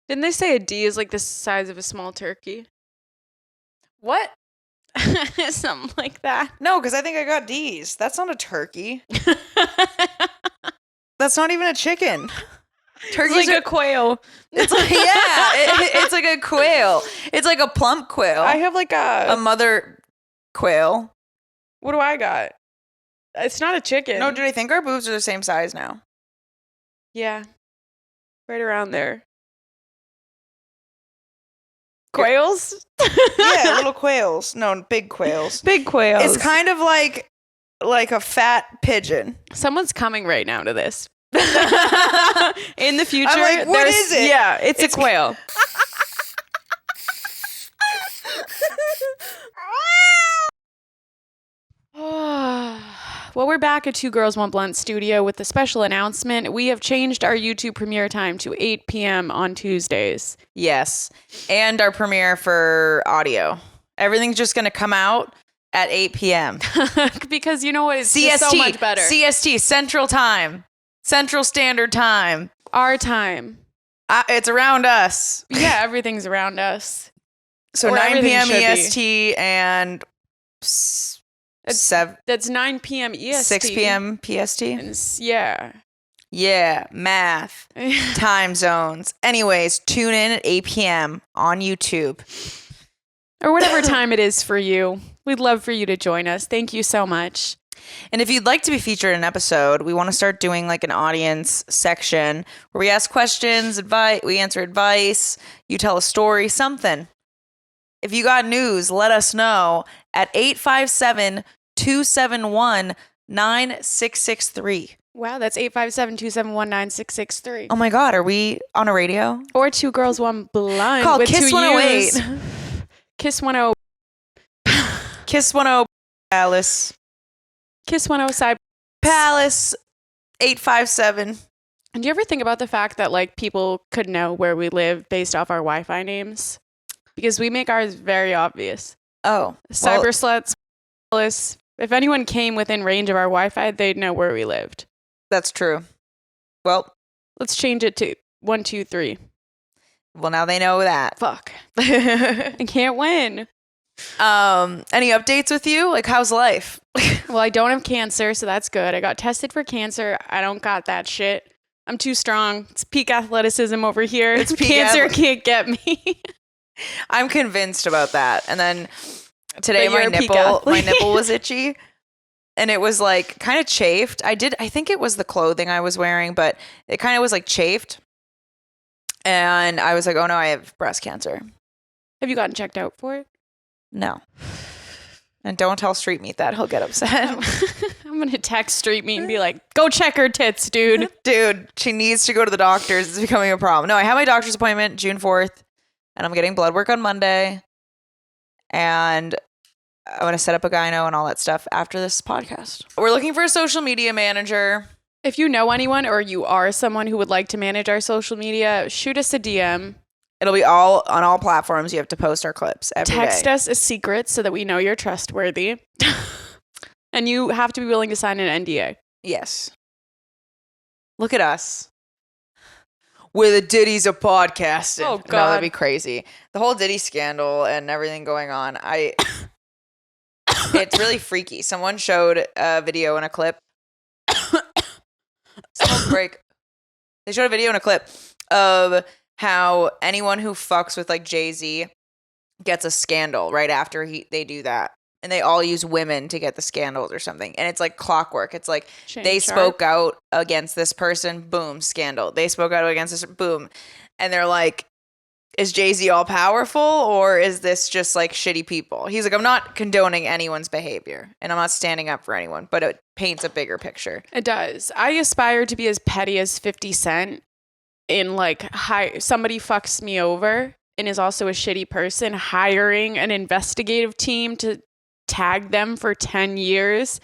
Didn't they say a D is like the size of a small turkey? What? Something like that. No, because I think I got D's. That's not a turkey. That's not even a chicken. Turkey's like a quail. It's like, it's like a quail. It's like a plump quail. I have like a mother quail. What do I got? It's not a chicken. No, do I think our boobs are the same size now? Yeah. Right around there. Quails? Yeah, little quails. No, big quails. Big quails. It's kind of like a fat pigeon. Someone's coming right now to this. In the future, I'm like, what is it? Yeah, it's a quail. Well, we're back at Two Girls, One Blunt Studio with a special announcement. We have changed our YouTube premiere time to 8 p.m. on Tuesdays. Yes, and our premiere for audio. Everything's just going to come out at 8 p.m. Because you know what? It's CST, just so much better. CST, Central Time. Central Standard Time. Our time. It's around us. Yeah, everything's around us. So or 9 p.m. EST and 7. That's 9 p.m. EST. 6 p.m. PST. Yeah. Yeah, math, time zones. Anyways, tune in at 8 p.m. on YouTube. Or whatever time it is for you. We'd love for you to join us. Thank you so much. And if you'd like to be featured in an episode, we want to start doing like an audience section where we ask questions, we answer advice, you tell a story, something. If you got news, let us know at 857-271-9663. Wow, that's 857-271-9663. Oh my God, are we on a radio? Or Two Girls, One Blunt. Call with Kiss 108. Kiss 10. Kiss 10 Palace. Kiss 10 Cyber Palace 857. And do you ever think about the fact that like people could know where we live based off our Wi-Fi names? Because we make ours very obvious. Oh. Cyber sluts. If anyone came within range of our Wi-Fi, they'd know where we lived. That's true. Well, let's change it to 1, 2, 3. Well, now they know that. Fuck. I can't win. Any updates with you? Like, how's life? Well, I don't have cancer, so that's good. I got tested for cancer. I don't got that shit. I'm too strong. It's peak athleticism over here. It's peak cancer can't get me. I'm convinced about that. And then today my nipple was itchy. And it was like kind of chafed. I think it was the clothing I was wearing, but it kind of was like chafed. And I was like, oh no, I have breast cancer. Have you gotten checked out for it? No. And don't tell Street Meat that. He'll get upset. I'm going to text Street Meat and be like, go check her tits, dude. Dude, she needs to go to the doctors. It's becoming a problem. No, I have my doctor's appointment June 4th. And I'm getting blood work on Monday. And I'm going to set up a gyno and all that stuff after this podcast. We're looking for a social media manager. If you know anyone or you are someone who would like to manage our social media, shoot us a DM. It'll be all on all platforms. You have to post our clips every Text day. us a secret so that we know you're trustworthy. And you have to be willing to sign an NDA. Yes. Look at us. We're the Diddy's of podcasting. Oh, God. No, that'd be crazy. The whole Diddy scandal and everything going on. It's really freaky. Someone showed a video and a clip. Smoke break. They showed a video and a clip of how anyone who fucks with like Jay-Z gets a scandal right after they do that. And they all use women to get the scandals or something. And it's like clockwork. It's like they spoke out against this person, boom, scandal. They spoke out against this, boom. And they're like, is Jay-Z all powerful or is this just like shitty people? He's like, I'm not condoning anyone's behavior and I'm not standing up for anyone, but it paints a bigger picture. It does. I aspire to be as petty as 50 Cent in like somebody fucks me over and is also a shitty person, hiring an investigative team to tag them for 10 years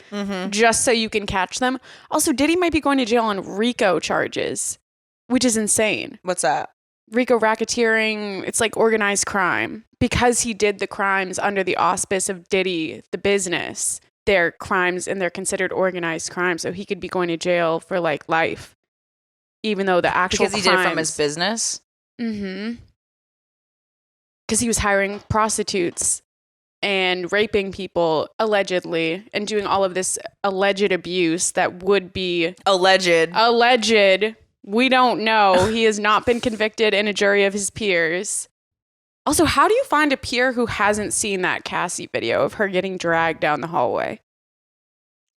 just so you can catch them. Also, Diddy might be going to jail on RICO charges, which is insane. What's that? RICO racketeering, it's like organized crime. Because he did the crimes under the auspice of Diddy, the business, they're crimes and they're considered organized crime. So he could be going to jail for like life. Even though the actual Because he did it from his business? Mm-hmm. Because he was hiring prostitutes and raping people allegedly and doing all of this alleged abuse that would be alleged. We don't know. He has not been convicted in a jury of his peers. Also, how do you find a peer who hasn't seen that Cassie video of her getting dragged down the hallway?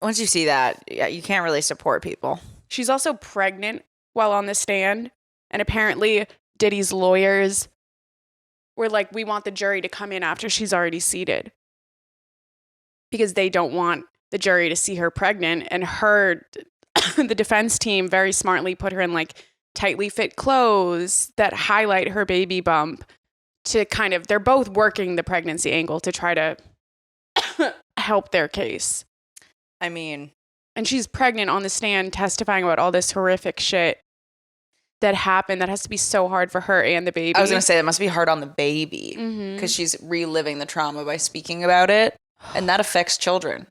Once you see that, yeah, you can't really support people. She's also pregnant while on the stand. And apparently Diddy's lawyers were like, we want the jury to come in after she's already seated. Because they don't want the jury to see her pregnant. And the defense team very smartly put her in like tightly fit clothes that highlight her baby bump to kind of, they're both working the pregnancy angle to try to help their case. I mean. And she's pregnant on the stand testifying about all this horrific shit that happened. That has to be so hard for her and the baby. I was going to say that must be hard on the baby because she's reliving the trauma by speaking about it. And that affects children.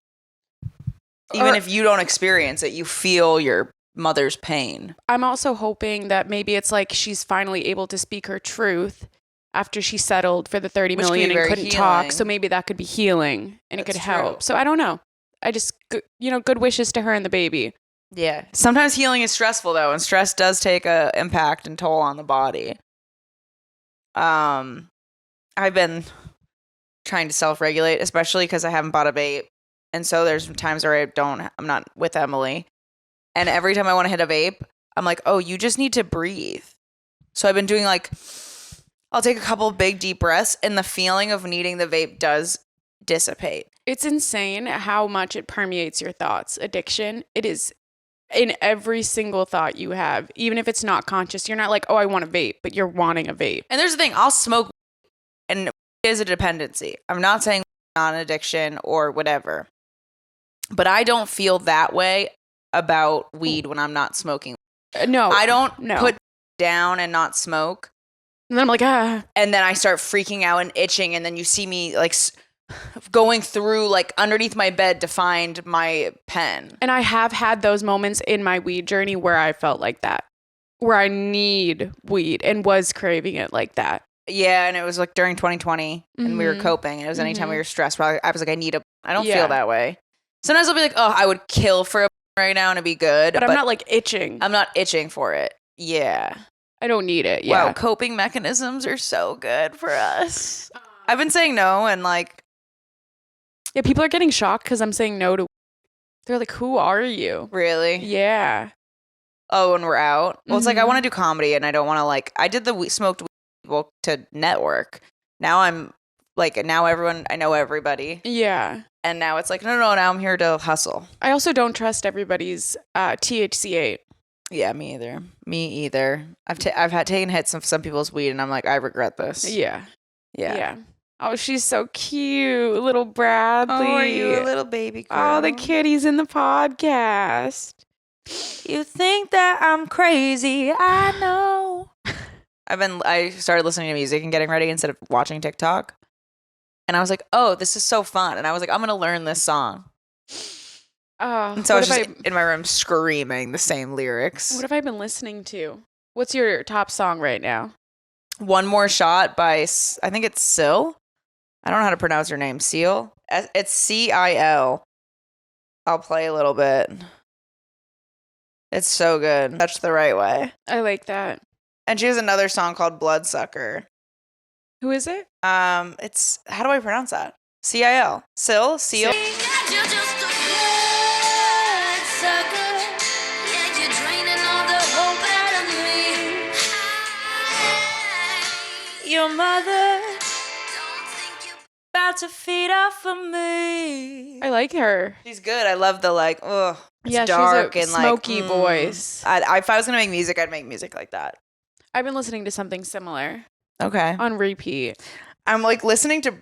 Even if you don't experience it, you feel your mother's pain. I'm also hoping that maybe it's like she's finally able to speak her truth after she settled for the $30 million and couldn't talk. So maybe that could be healing and it could help. So I don't know. I just, good wishes to her and the baby. Yeah. Sometimes healing is stressful though, and stress does take a impact and toll on the body. I've been trying to self-regulate, especially because I haven't bought a vape. And so there's times where I'm not with Emily. And every time I want to hit a vape, I'm like, oh, you just need to breathe. So I've been doing I'll take a couple of big deep breaths and the feeling of needing the vape does dissipate. It's insane how much it permeates your thoughts. Addiction, it is in every single thought you have, even if it's not conscious. You're not like, oh, I want a vape, but you're wanting a vape. And there's the thing, I'll smoke and it is a dependency. I'm not saying not an addiction or whatever, but I don't feel that way about weed when I'm not smoking. No. I don't put down and not smoke. And then I'm like, ah. And then I start freaking out and itching. And then you see me going through underneath my bed to find my pen. And I have had those moments in my weed journey where I felt like that, where I need weed and was craving it like that. Yeah. And it was during 2020 and we were coping. And it was anytime we were stressed. I was like, I don't feel that way. Sometimes I'll be like, oh, I would kill for a right now and it'd be good. But I'm not itching. I'm not itching for it. Yeah. I don't need it. Yeah. Wow, coping mechanisms are so good for us. I've been saying no and yeah, people are getting shocked because I'm saying no to. They're like, who are you? Really? Yeah. Oh, when we're out? Well, it's I want to do comedy and I don't want to I did the smoked weed people to network. Now I'm now I know everybody. Yeah. And now it's no, now I'm here to hustle. I also don't trust everybody's THC8. Yeah, me either. I've had taken hits of some people's weed and I'm like, I regret this. Yeah. Yeah. Yeah. Oh, she's so cute. Little Bradley. Oh, are you a little baby girl? Oh, the kitty's in the podcast. You think that I'm crazy. I know. I started listening to music and getting ready instead of watching TikTok. And I was like, oh, this is so fun. And I was like, I'm going to learn this song. And so I was just in my room screaming the same lyrics. What have I been listening to? What's your top song right now? One More Shot by, I think it's Sil. I don't know how to pronounce her name. Seal? It's C-I-L. I'll play a little bit. It's so good. Touch the Right Way. I like that. And she has another song called Bloodsucker. Who is it? It's, how do I pronounce that? C-I-L. Sil? Seal? Your mother about to feed off of me. I like her. She's good. I love the it's dark she's a and smoky voice. If I was gonna make music, I'd make music like that. I've been listening to something similar. Okay. On repeat. I'm listening to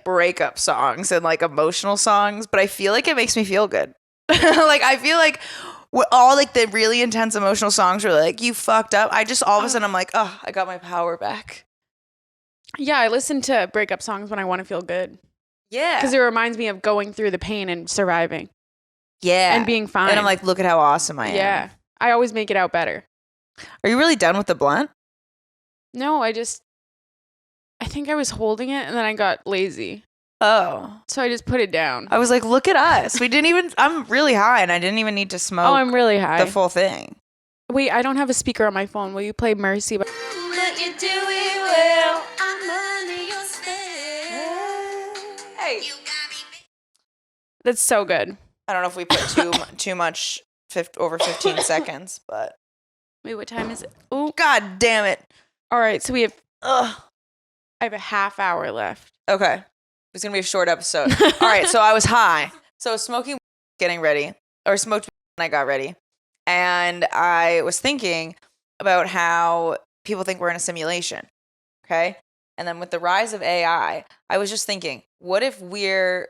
breakup songs and emotional songs, but I feel like it makes me feel good. I feel like all the really intense emotional songs are you fucked up. I just all of a sudden I'm like, oh, I got my power back. Yeah, I listen to breakup songs when I want to feel good. Yeah. Because it reminds me of going through the pain and surviving. Yeah. And being fine. And I'm like, look at how awesome I am. Yeah. I always make it out better. Are you really done with the blunt? No, I think I was holding it and then I got lazy. Oh. So I just put it down. I was like, look at us. I'm really high and I didn't even need to smoke Oh, I'm really high. the full thing. Wait, I don't have a speaker on my phone. Will you play Mercy? But you do it well. I'm under your spell. Hey. That's so good. I don't know if we put too much over 15 seconds, but. Wait, what time is it? Oh, God damn it. all right. So Ugh. I have a half hour left. Okay. It's going to be a short episode. All right. So I was high. So I was smoking, getting ready, or smoked when I got ready. And I was thinking about how people think we're in a simulation. Okay. And then with the rise of AI, I was just thinking, what if we're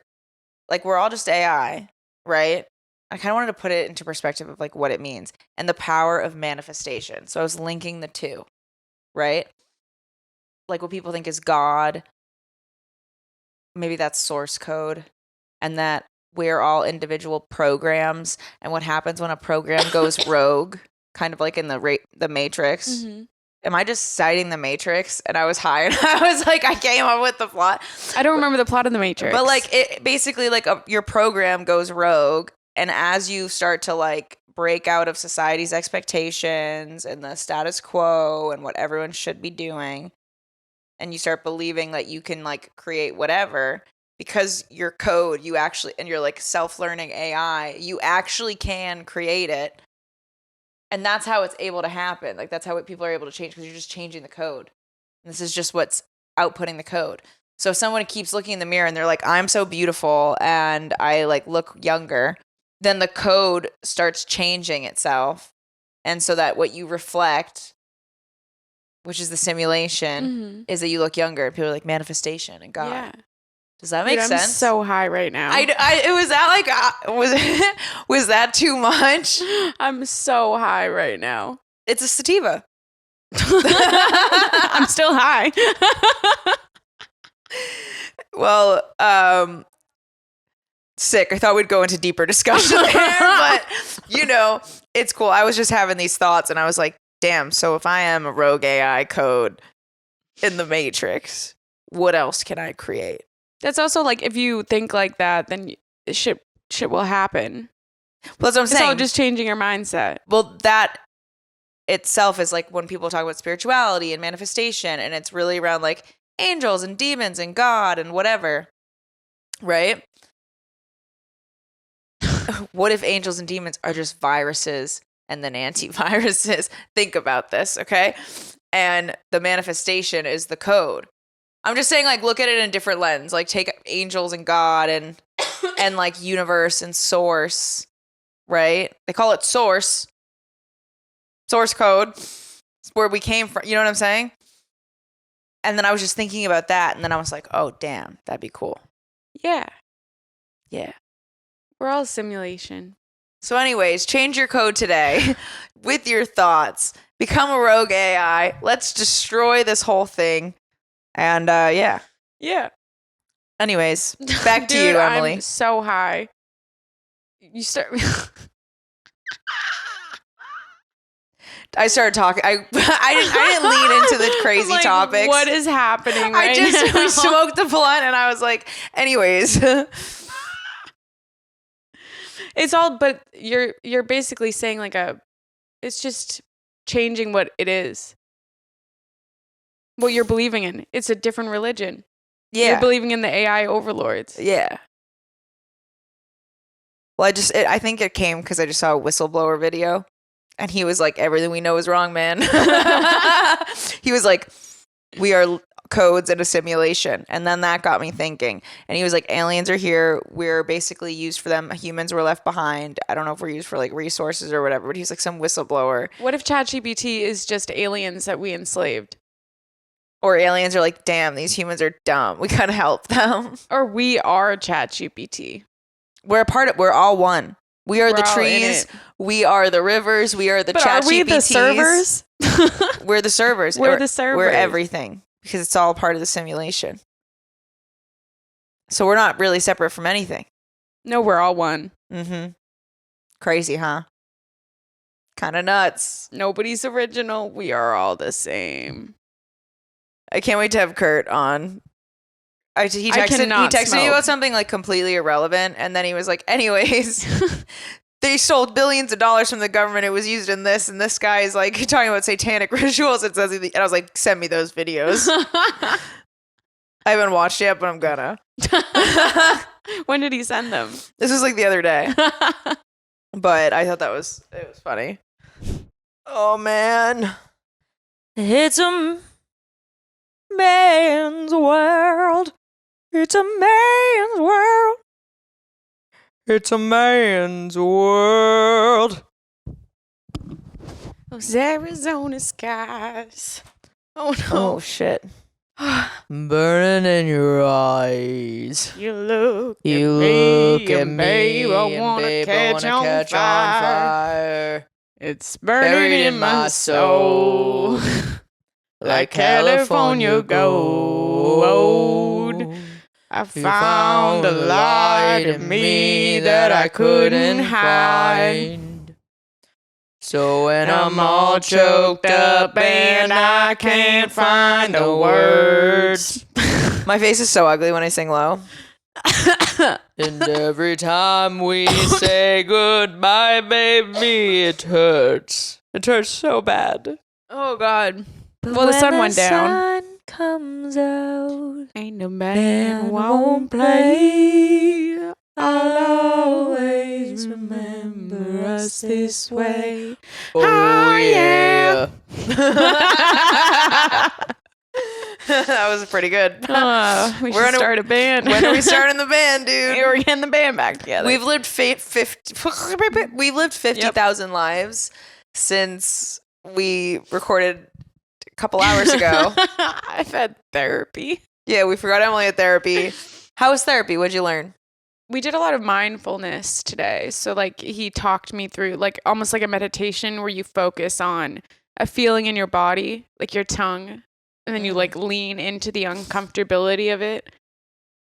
all just AI, right? I kind of wanted to put it into perspective of like what it means and the power of manifestation. So I was linking the two, right? Like what people think is God, maybe that's source code, and that we're all individual programs. And what happens when a program goes rogue, kind of like in the Matrix. Mm-hmm. Am I just citing the Matrix? And I was high and I was like, I came up with the plot. I don't remember the plot of the Matrix. But like it basically like your program goes rogue. And as you start to like break out of society's expectations and the status quo and what everyone should be doing, and you start believing that you can like create whatever, because your code, you actually, and you're like self-learning AI, you actually can create it. And that's how it's able to happen. Like that's how people are able to change, because you're just changing the code. And this is just what's outputting the code. So if someone keeps looking in the mirror and they're like, I'm so beautiful and I like look younger, then the code starts changing itself. And so that what you reflect, which is the simulation, is that you look younger. People are like manifestation and God. Yeah. Does that make I'm sense? so high right now. It was that like was that too much? I'm so high right now. It's a sativa. I'm still high. Well, sick. I thought we'd go into deeper discussion there, but it's cool. I was just having these thoughts and I was like, damn, so if I am a rogue AI code in the Matrix, what else can I create? That's also like, if you think like that, then shit will happen. Well, that's what I'm saying. It's all just changing your mindset. Well, that itself is like when people talk about spirituality and manifestation, and it's really around like angels and demons and God and whatever, right? What if angels and demons are just viruses and then antiviruses? Think about this, okay? And the manifestation is the code. I'm just saying, like, look at it in a different lens. Like, take angels and God and like universe and source, right? They call it source code. It's where we came from. You know what I'm saying? And then I was just thinking about that, and then I was like, oh, damn, that'd be cool. Yeah. Yeah. We're all a simulation. So anyways, change your code today with your thoughts. Become a rogue AI. Let's destroy this whole thing. And yeah. Yeah. Anyways, back to Dude, you, Emily. I'm so high. You start. I started talking. I didn't lean into the crazy like, topics. What is happening right now? We smoked the blunt, and I was like, anyways. It's all, but you're basically saying like it's just changing what it is. What you're believing in. It's a different religion. Yeah. You're believing in the AI overlords. Yeah. Well, I think it came because I just saw a whistleblower video, and he was like, everything we know is wrong, man. He was like, we are codes in a simulation. And then that got me thinking. And he was like, aliens are here. We're basically used for them. Humans were left behind. I don't know if we're used for like resources or whatever, but he's like some whistleblower. What if ChatGPT is just aliens that we enslaved? Or aliens are like, damn, these humans are dumb. We gotta help them. Or we are ChatGPT. We're all one. We are the We're all in trees. it. We are the rivers. We are the But chat are we the GPTs. servers? We're the servers. We're the servers. We're everything, because it's all part of the simulation. So we're not really separate from anything. No, we're all one. Mm-hmm. Crazy, huh? Kind of nuts. Nobody's original. We are all the same. I can't wait to have Kurt on. He texted cannot me smoke. about something like completely irrelevant, and then he was like, anyways, they stole billions of dollars from the government. It was used in this, and this guy is like talking about satanic rituals. It says, and I was like, send me those videos. I haven't watched yet, but I'm gonna. When did he send them? This was like the other day, but I thought it was funny. Oh man, it's a man's world. It's a man's world. It's a man's world. Those Arizona skies. Oh no. Oh shit. Burning in your eyes. You look You at me, look at and me, babe, I and wanna babe, I catch, wanna on, catch fire. on fire. It's burning Buried in my soul. Like California gold. I You found a light in me that I couldn't hide. So when I'm all choked up and I can't find the words. My face is so ugly when I sing low. And every time we say goodbye, baby, it hurts. It hurts so bad. Oh God. Well, the sun went down. Sun comes out. Ain't no man won't play. I'll always remember us this way. Oh yeah. That was pretty good. We We're should on start a band. When are we starting the band, dude? We're getting the band back together. We've lived 50,000 lives since we recorded a couple hours ago. I've had therapy. Yeah, we forgot Emily had therapy. How was therapy? What'd you learn? We did a lot of mindfulness today. So like he talked me through like almost like a meditation where you focus on a feeling in your body, like your tongue, and then you like lean into the uncomfortability of it.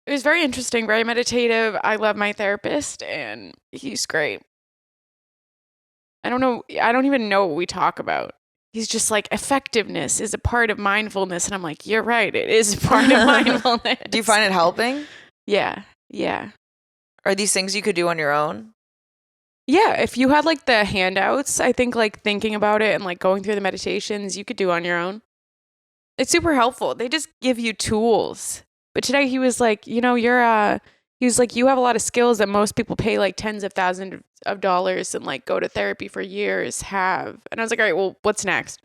It was very interesting, very meditative. I love my therapist and he's great. I don't even know what we talk about. He's just like, effectiveness is a part of mindfulness. And I'm like, you're right. It is a part of mindfulness. Do you find it helping? Yeah. Yeah. Are these things you could do on your own? Yeah. If you had like the handouts, I think like thinking about it and like going through the meditations, you could do on your own. It's super helpful. They just give you tools. But today he was like, you know, he was like, you have a lot of skills that most people pay like tens of thousands of dollars and like go to therapy for years have. And I was like, all right, well, what's next?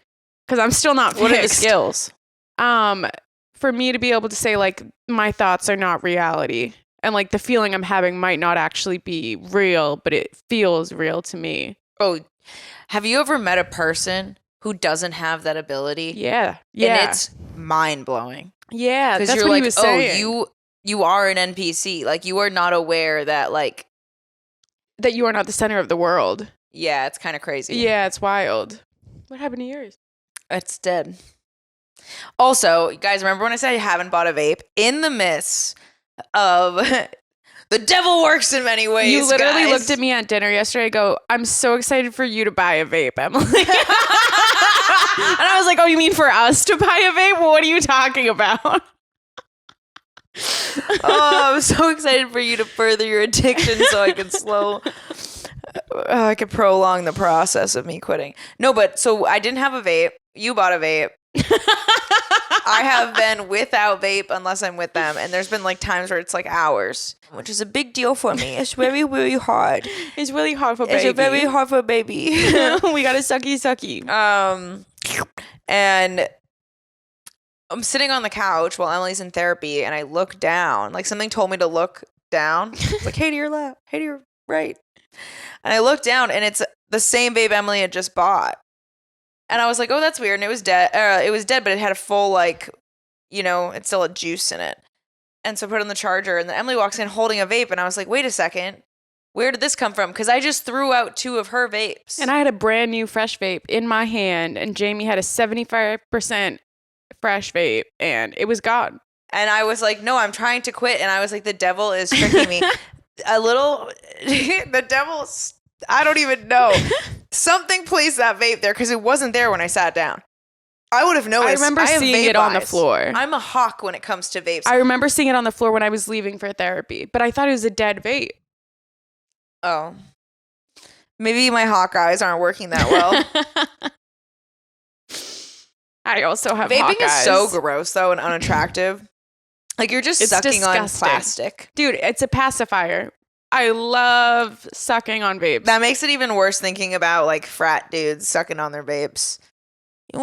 Because I'm still not fixed. What are the skills? For me to be able to say like, my thoughts are not reality. And like the feeling I'm having might not actually be real, but it feels real to me. Oh, have you ever met a person who doesn't have that ability? Yeah. Yeah. And it's mind-blowing. Yeah. Because That's you're what like, he was saying. you are an NPC. Like, you are not aware that, like... that you are not the center of the world. Yeah, it's kind of crazy. Yeah, it's wild. What happened to yours? It's dead. Also, guys, remember when I said I haven't bought a vape? In the midst of... the devil works in many ways, You literally guys. looked at me at dinner yesterday. I go, I'm so excited for you to buy a vape, Emily. And I was like, oh, you mean for us to buy a vape? What are you talking about? Oh, I'm so excited for you to further your addiction so I can I could prolong the process of me quitting. No, but so I didn't have a vape. You bought a vape. I have been without vape unless I'm with them. And there's been like times where it's like hours, which is a big deal for me. It's very, very hard. It's really hard for baby. It's very hard for a baby. We got a sucky. And I'm sitting on the couch while Emily's in therapy and I look down. Like something told me to look down. It's like, hey to your left, hey to your right. And I look down and it's the same vape Emily had just bought. And I was like, oh, that's weird. And it was dead. It was dead, but it had a full, like, you know, it still had juice in it. And so I put it on the charger. And then Emily walks in holding a vape. And I was like, wait a second. Where did this come from? Because I just threw out 2 of her vapes. And I had a brand new fresh vape in my hand. And Jamie had a 75% fresh vape. And it was gone. And I was like, no, I'm trying to quit. And I was like, the devil is tricking me. The devil's... I don't even know. Something placed that vape there because it wasn't there when I sat down. I would have noticed. I remember have seeing vape it on the eyes. floor. I'm a hawk when it comes to vapes. I remember seeing it on the floor when I was leaving for therapy, but I thought it was a dead vape. Oh. Maybe my hawk eyes aren't working that well. I also have Vaping hawk is eyes. so gross, though, and unattractive. Like, you're just It's sucking on disgusting. plastic. Dude, it's a pacifier. I love sucking on vapes. That makes it even worse thinking about, like, frat dudes sucking on their vapes.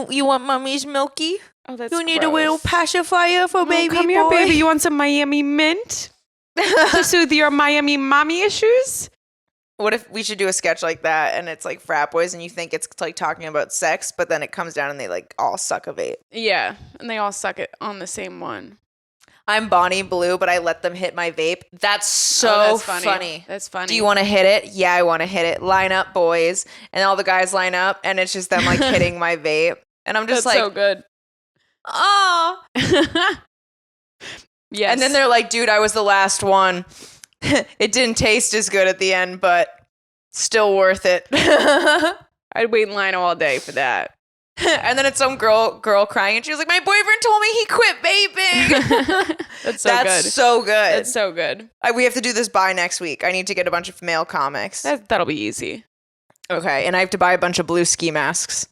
You want mommy's milky? Oh, that's You need a little pacifier for baby come boy? here, baby. You want some Miami mint to soothe your Miami mommy issues? What if we should do a sketch like that, and it's, like, frat boys, and you think it's, like, talking about sex, but then it comes down and they, like, all suck a vape. Yeah, and they all suck it on the same one. I'm Bonnie Blue, but I let them hit my vape. That's so funny. That's funny. Do you want to hit it? Yeah, I want to hit it. Line up, boys. And all the guys line up, and it's just them, like, hitting my vape. And I'm just That's so like, good. oh. Yes. And then they're like, dude, I was the last one. It didn't taste as good at the end, but still worth it. I'd wait in line all day for that. And then it's some girl crying, and she was like, my boyfriend told me he quit vaping. That's so That's good. so good. That's so good. We have to do this by next week. I need to get a bunch of male comics. That'll be easy. Okay, and I have to buy a bunch of blue ski masks.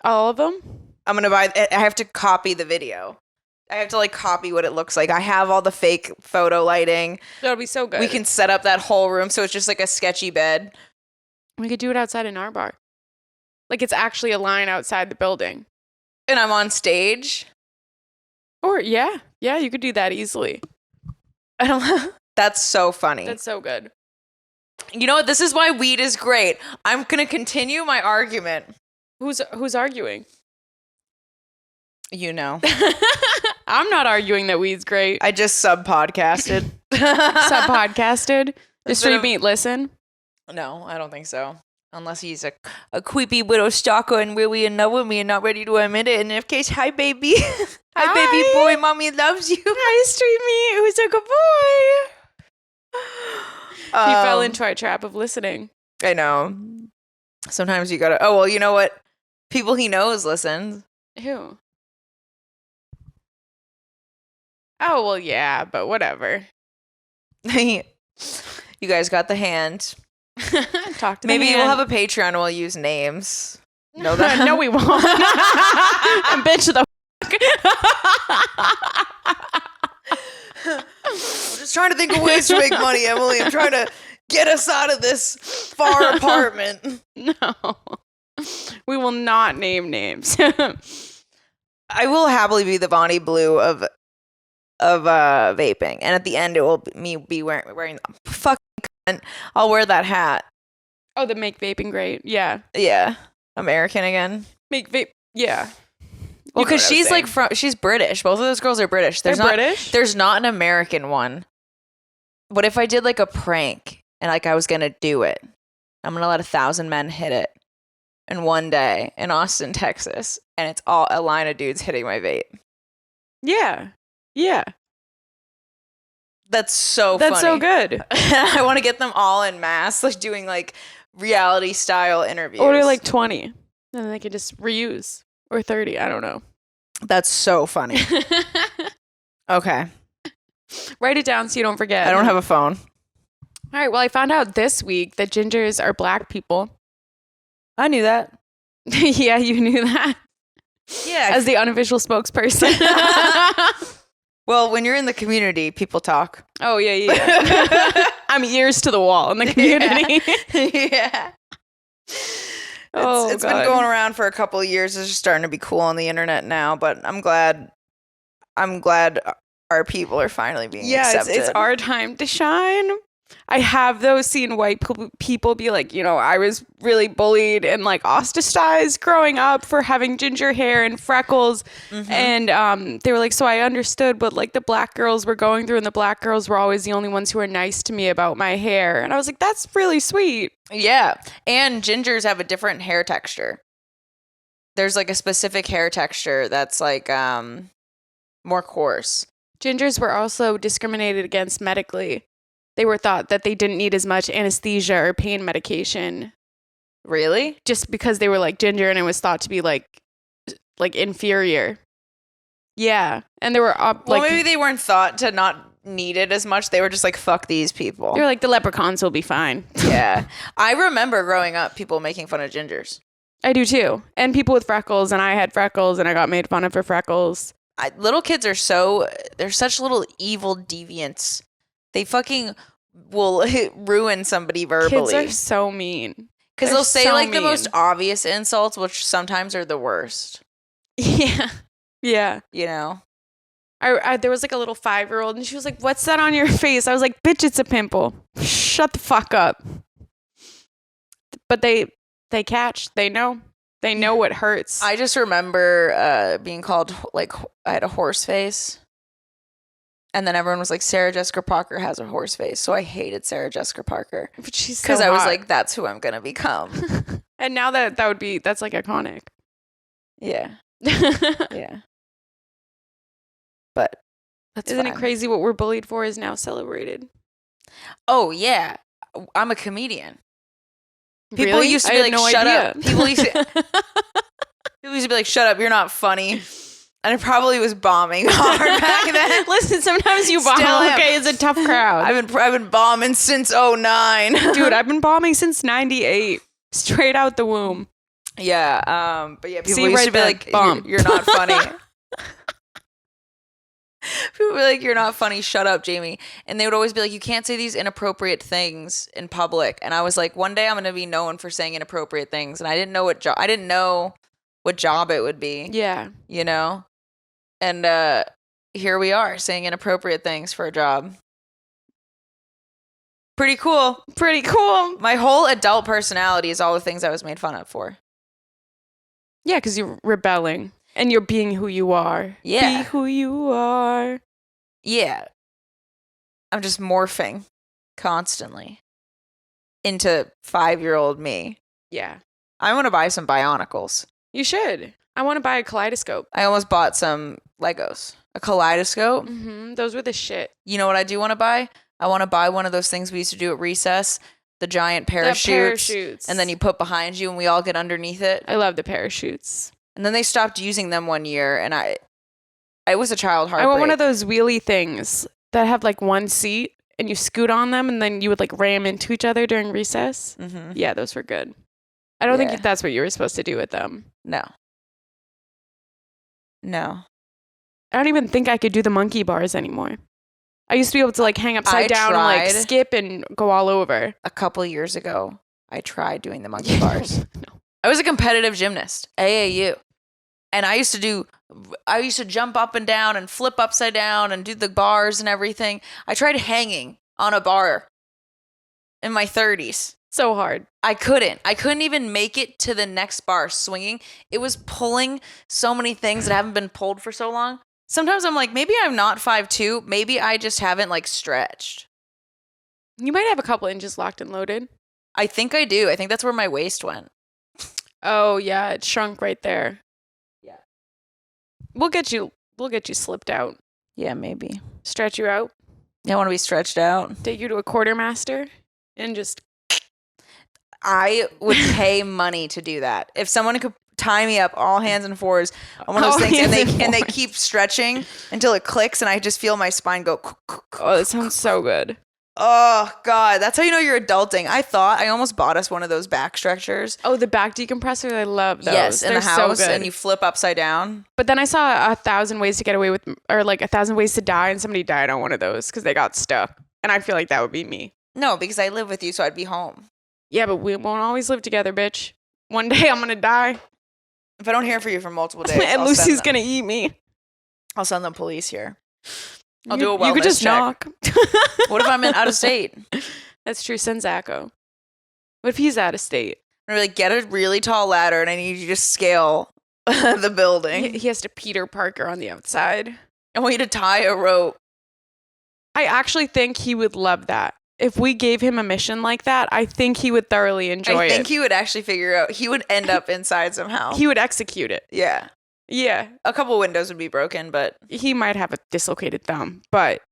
All of them? I'm going to buy, I have to copy the video. I have to, like, copy what it looks like. I have all the fake photo lighting. That'll be so good. We can set up that whole room so it's just like a sketchy bed. We could do it outside in our bar. Like it's actually a line outside the building. And I'm on stage. Or yeah, you could do that easily. That's so funny. That's so good. You know what? This is why weed is great. I'm going to continue my argument. Who's arguing? You know. I'm not arguing that weed's great. I just sub-podcasted. Sub-podcasted. Does Street Meat listen? No, I don't think so. Unless he's a creepy widow stalker and really in love with me and not ready to admit it. And in case, hi, baby. Hi, baby boy. Mommy loves you. Hi, Street Meat. Who's a good boy? He fell into our trap of listening. I know. Sometimes you gotta. Oh, well, you know what? People he knows listen. Who? Oh, well, yeah, but whatever. You guys got the hand. Talk to Maybe the we'll hand. have a Patreon and we'll use names. No, that No, we won't. And bitch the I'm just trying to think of ways to make money, Emily. I'm trying to get us out of this far apartment. No. We will not name names. I will happily be the Bonnie Blue of vaping, and at the end it will be me wearing fucking cunt. I'll wear that hat. Oh, the make vaping great. Yeah. Yeah, American again. Make vape. Yeah. Well, You know because what I was she's like saying. she's British. Both of those girls are British. They're British? There's not an American one. What if I did like a prank and like I was gonna do it? I'm gonna let 1,000 men hit it in one day in Austin, Texas, and it's all a line of dudes hitting my vape. Yeah. Yeah. That's so That's so funny. good. I want to get them all in mass, like doing like reality style interviews. Order like 20. And then they can just reuse. Or 30. I don't know. That's so funny. Okay. Write it down so you don't forget. I don't have a phone. All right. Well, I found out this week that gingers are black people. I knew that. Yeah, you knew that. Yeah. As the unofficial spokesperson. Well, when you're in the community, people talk. Oh, yeah. I'm ears to the wall in the community. Yeah. It's been God. going around for a couple of years. It's just starting to be cool on the internet now, but I'm glad our people are finally being accepted. It's our time to shine. I have though seen white people be like, you know, I was really bullied and like ostracized growing up for having ginger hair and freckles. Mm-hmm. And they were like, so I understood what like the black girls were going through, and the black girls were always the only ones who were nice to me about my hair. And I was like, that's really sweet. Yeah. And gingers have a different hair texture. There's like a specific hair texture that's like more coarse. Gingers were also discriminated against medically. They were thought that they didn't need as much anesthesia or pain medication Really? just because they were like ginger, and it was thought to be like like inferior. Yeah, and they were well, maybe they weren't thought to not need it as much. They were just like, fuck these people. They're like, the leprechauns will be fine. Yeah. I remember growing up, people making fun of gingers. I do too. And people with freckles, and I had freckles, and I got made fun of for freckles. Little kids are they're such little evil deviants. They fucking will ruin somebody verbally. Kids are so mean. Because they'll say so like the mean. most obvious insults, which sometimes are the worst. Yeah. Yeah. You know? There was like a little 5-year-old, and she was like, "What's that on your face?" I was like, "Bitch, it's a pimple. Shut the fuck up." But they catch. They know what hurts. I just remember being called, like, I had a horse face. And then everyone was like, Sarah Jessica Parker has a horse face. So I hated Sarah Jessica Parker. But she's so because I was hot. like, that's who I'm going to become. And now that's like iconic. Yeah. Yeah. But that's Isn't fine. it crazy what we're bullied for is now celebrated? Oh, yeah. I'm a comedian. People Really? used to I be had like, no shut idea. up. People used to be like, shut up, you're not funny. And I probably was bombing hard back then. Listen, sometimes you bomb. Still am. Okay, it's a tough crowd. I've been bombing since 09. Dude, I've been bombing since 98. Straight out the womb. Yeah. But yeah, people See, used right to be there, like, bomb. you're not funny. People would be like, you're not funny, shut up, Jamie. And they would always be like, you can't say these inappropriate things in public. And I was like, one day I'm going to be known for saying inappropriate things. And I didn't know what job it would be. Yeah. You know? And here we are saying inappropriate things for a job. Pretty cool. Pretty cool. My whole adult personality is all the things I was made fun of for. Yeah, because you're rebelling. And you're being who you are. Yeah. Be who you are. Yeah. I'm just morphing constantly into 5-year-old me. Yeah. I want to buy some Bionicles. You should. I want to buy a kaleidoscope. I almost bought some Legos. A kaleidoscope. Mm-hmm. Those were the shit. You know what I do want to buy? I want to buy one of those things we used to do at recess. The giant parachutes. And then you put behind you and we all get underneath it. I love the parachutes. And then they stopped using them one year, and it was a child heartbreak. I want one of those wheelie things that have like one seat, and you scoot on them, and then you would like ram into each other during recess. Mm-hmm. Yeah, those were good. I don't think that's what you were supposed to do with them. No. I don't even think I could do the monkey bars anymore. I used to be able to like hang upside down and like skip and go all over. A couple years ago, I tried doing the monkey bars. No. I was a competitive gymnast, AAU. And I used to jump up and down and flip upside down and do the bars and everything. I tried hanging on a bar in my 30s. So hard. I couldn't even make it to the next bar swinging. It was pulling so many things that haven't been pulled for so long. Sometimes I'm like, maybe I'm not 5'2". Maybe I just haven't like stretched. You might have a couple inches locked and loaded. I think I do. I think that's where my waist went. Oh yeah, it shrunk right there. Yeah. We'll get you slipped out. Yeah, maybe. Stretch you out. I want to be stretched out. Take you to a quartermaster and just I would pay money to do that. If someone could tie me up all hands and fours on one of those things and they keep stretching until it clicks and I just feel my spine go. Oh, that sounds so good. Oh, God. That's how you know you're adulting. I almost bought us one of those back stretchers. Oh, the back decompressor. I love those. Yes, in They're the house, so good. and you flip upside down. But then I saw 1,000 Ways to Get Away with, or like 1,000 Ways to Die, and somebody died on one of those because they got stuck. And I feel like that would be me. No, because I live with you, so I'd be home. Yeah, but we won't always live together, bitch. One day I'm gonna die. If I don't hear from you for multiple days, and Lucy's gonna eat me. I'll send the police here. I'll do a wellness You could just check. knock. What if I'm out of state? That's true. Send Zacho. What if he's out of state? I'm like, get a really tall ladder, and I need you to scale the building. He has to Peter Parker on the outside. I want you to tie a rope. I actually think he would love that. If we gave him a mission like that, I think he would thoroughly enjoy it. I think he would actually figure out. He would end up inside somehow. He would execute it. Yeah. Yeah. A couple windows would be broken, but He might have a dislocated thumb, but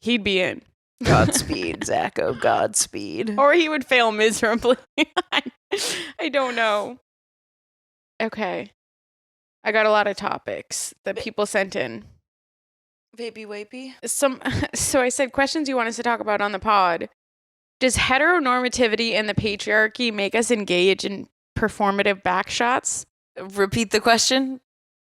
he'd be in. Godspeed, Zacho. Godspeed. Or he would fail miserably. I don't know. Okay. I got a lot of topics that people sent in. Vapey wapey. So I said questions you want us to talk about on the pod. Does heteronormativity and the patriarchy make us engage in performative backshots? Repeat the question.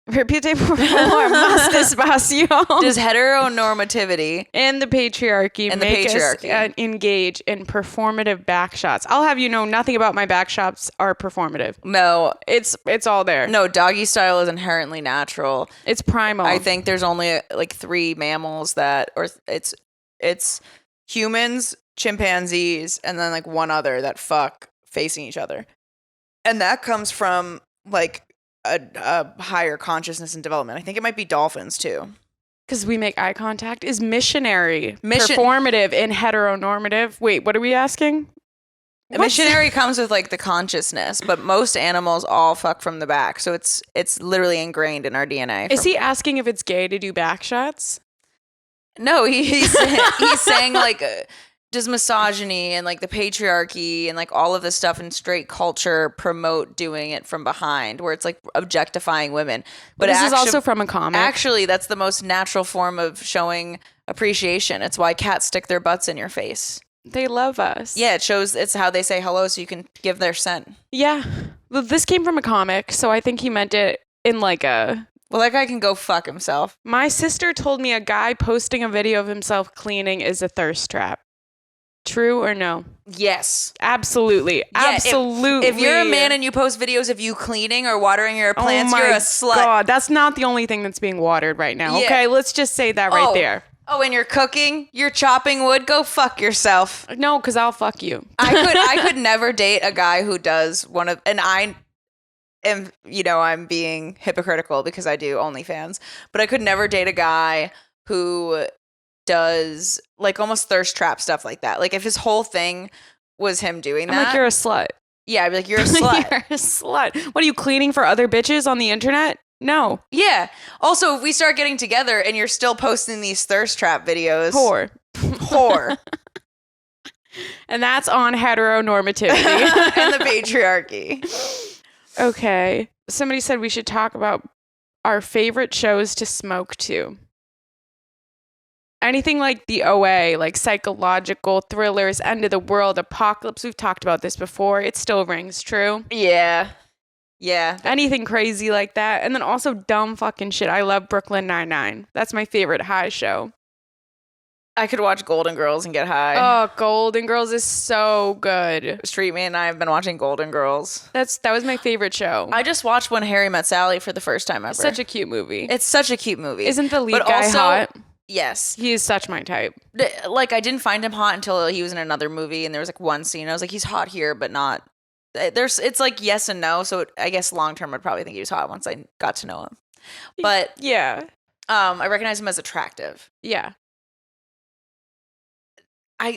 Repite por favor, más despacio. Does heteronormativity and the patriarchy make us engage in performative backshots? I'll have you know, nothing about my backshots are performative. No, it's all there. No, doggy style is inherently natural. It's primal. I think there's only like 3 mammals that, or it's humans, chimpanzees, and then like one other that fuck facing each other, and that comes from like a higher consciousness and development. I think it might be dolphins too. Because we make eye contact. Is missionary performative and heteronormative? Wait, what are we asking? Missionary comes with like the consciousness, but most animals all fuck from the back. So it's literally ingrained in our DNA. Is he asking if it's gay to do backshots? No, he's saying like, does misogyny and like the patriarchy and like all of this stuff in straight culture promote doing it from behind, where it's like objectifying women? But this is also from a comic. Actually, that's the most natural form of showing appreciation. It's why cats stick their butts in your face. They love us. Yeah, it's how they say hello, so you can give their scent. Yeah. Well, this came from a comic, so I think he meant it in like a... Well, that guy can go fuck himself. My sister told me a guy posting a video of himself cleaning is a thirst trap. True or no? Yes. Absolutely. Yeah, absolutely. If you're a man and you post videos of you cleaning or watering your plants, you're a slut. God, that's not the only thing that's being watered right now. Yeah. Okay, let's just say that right there. Oh, and you're cooking, you're chopping wood, go fuck yourself. No, because I'll fuck you. I could never date a guy who does and I am, I'm being hypocritical because I do OnlyFans, but I could never date a guy who does like almost thirst trap stuff like that. Like if his whole thing was him doing that. I'm like, you're a slut. Yeah, I'd be like, you're a slut. You're a slut. What are you cleaning for other bitches on the internet? No. Yeah. Also, if we start getting together and you're still posting these thirst trap videos. Whore. And that's on heteronormativity. And the patriarchy. Okay. Somebody said we should talk about our favorite shows to smoke to. Anything like the OA, like psychological thrillers, end of the world, apocalypse. We've talked about this before. It still rings true. Yeah. Yeah. Anything crazy like that. And then also dumb fucking shit. I love Brooklyn Nine-Nine. That's my favorite high show. I could watch Golden Girls and get high. Oh, Golden Girls is so good. Street Me and I have been watching Golden Girls. That was my favorite show. I just watched When Harry Met Sally for the first time ever. It's such a cute movie. It's such a cute movie. Isn't the lead guy hot? Yes. He is such my type. Like, I didn't find him hot until he was in another movie, and there was like one scene. I was like, he's hot here, but not. It's like yes and no. So I guess long term, I'd probably think he was hot once I got to know him. But yeah, I recognize him as attractive. Yeah.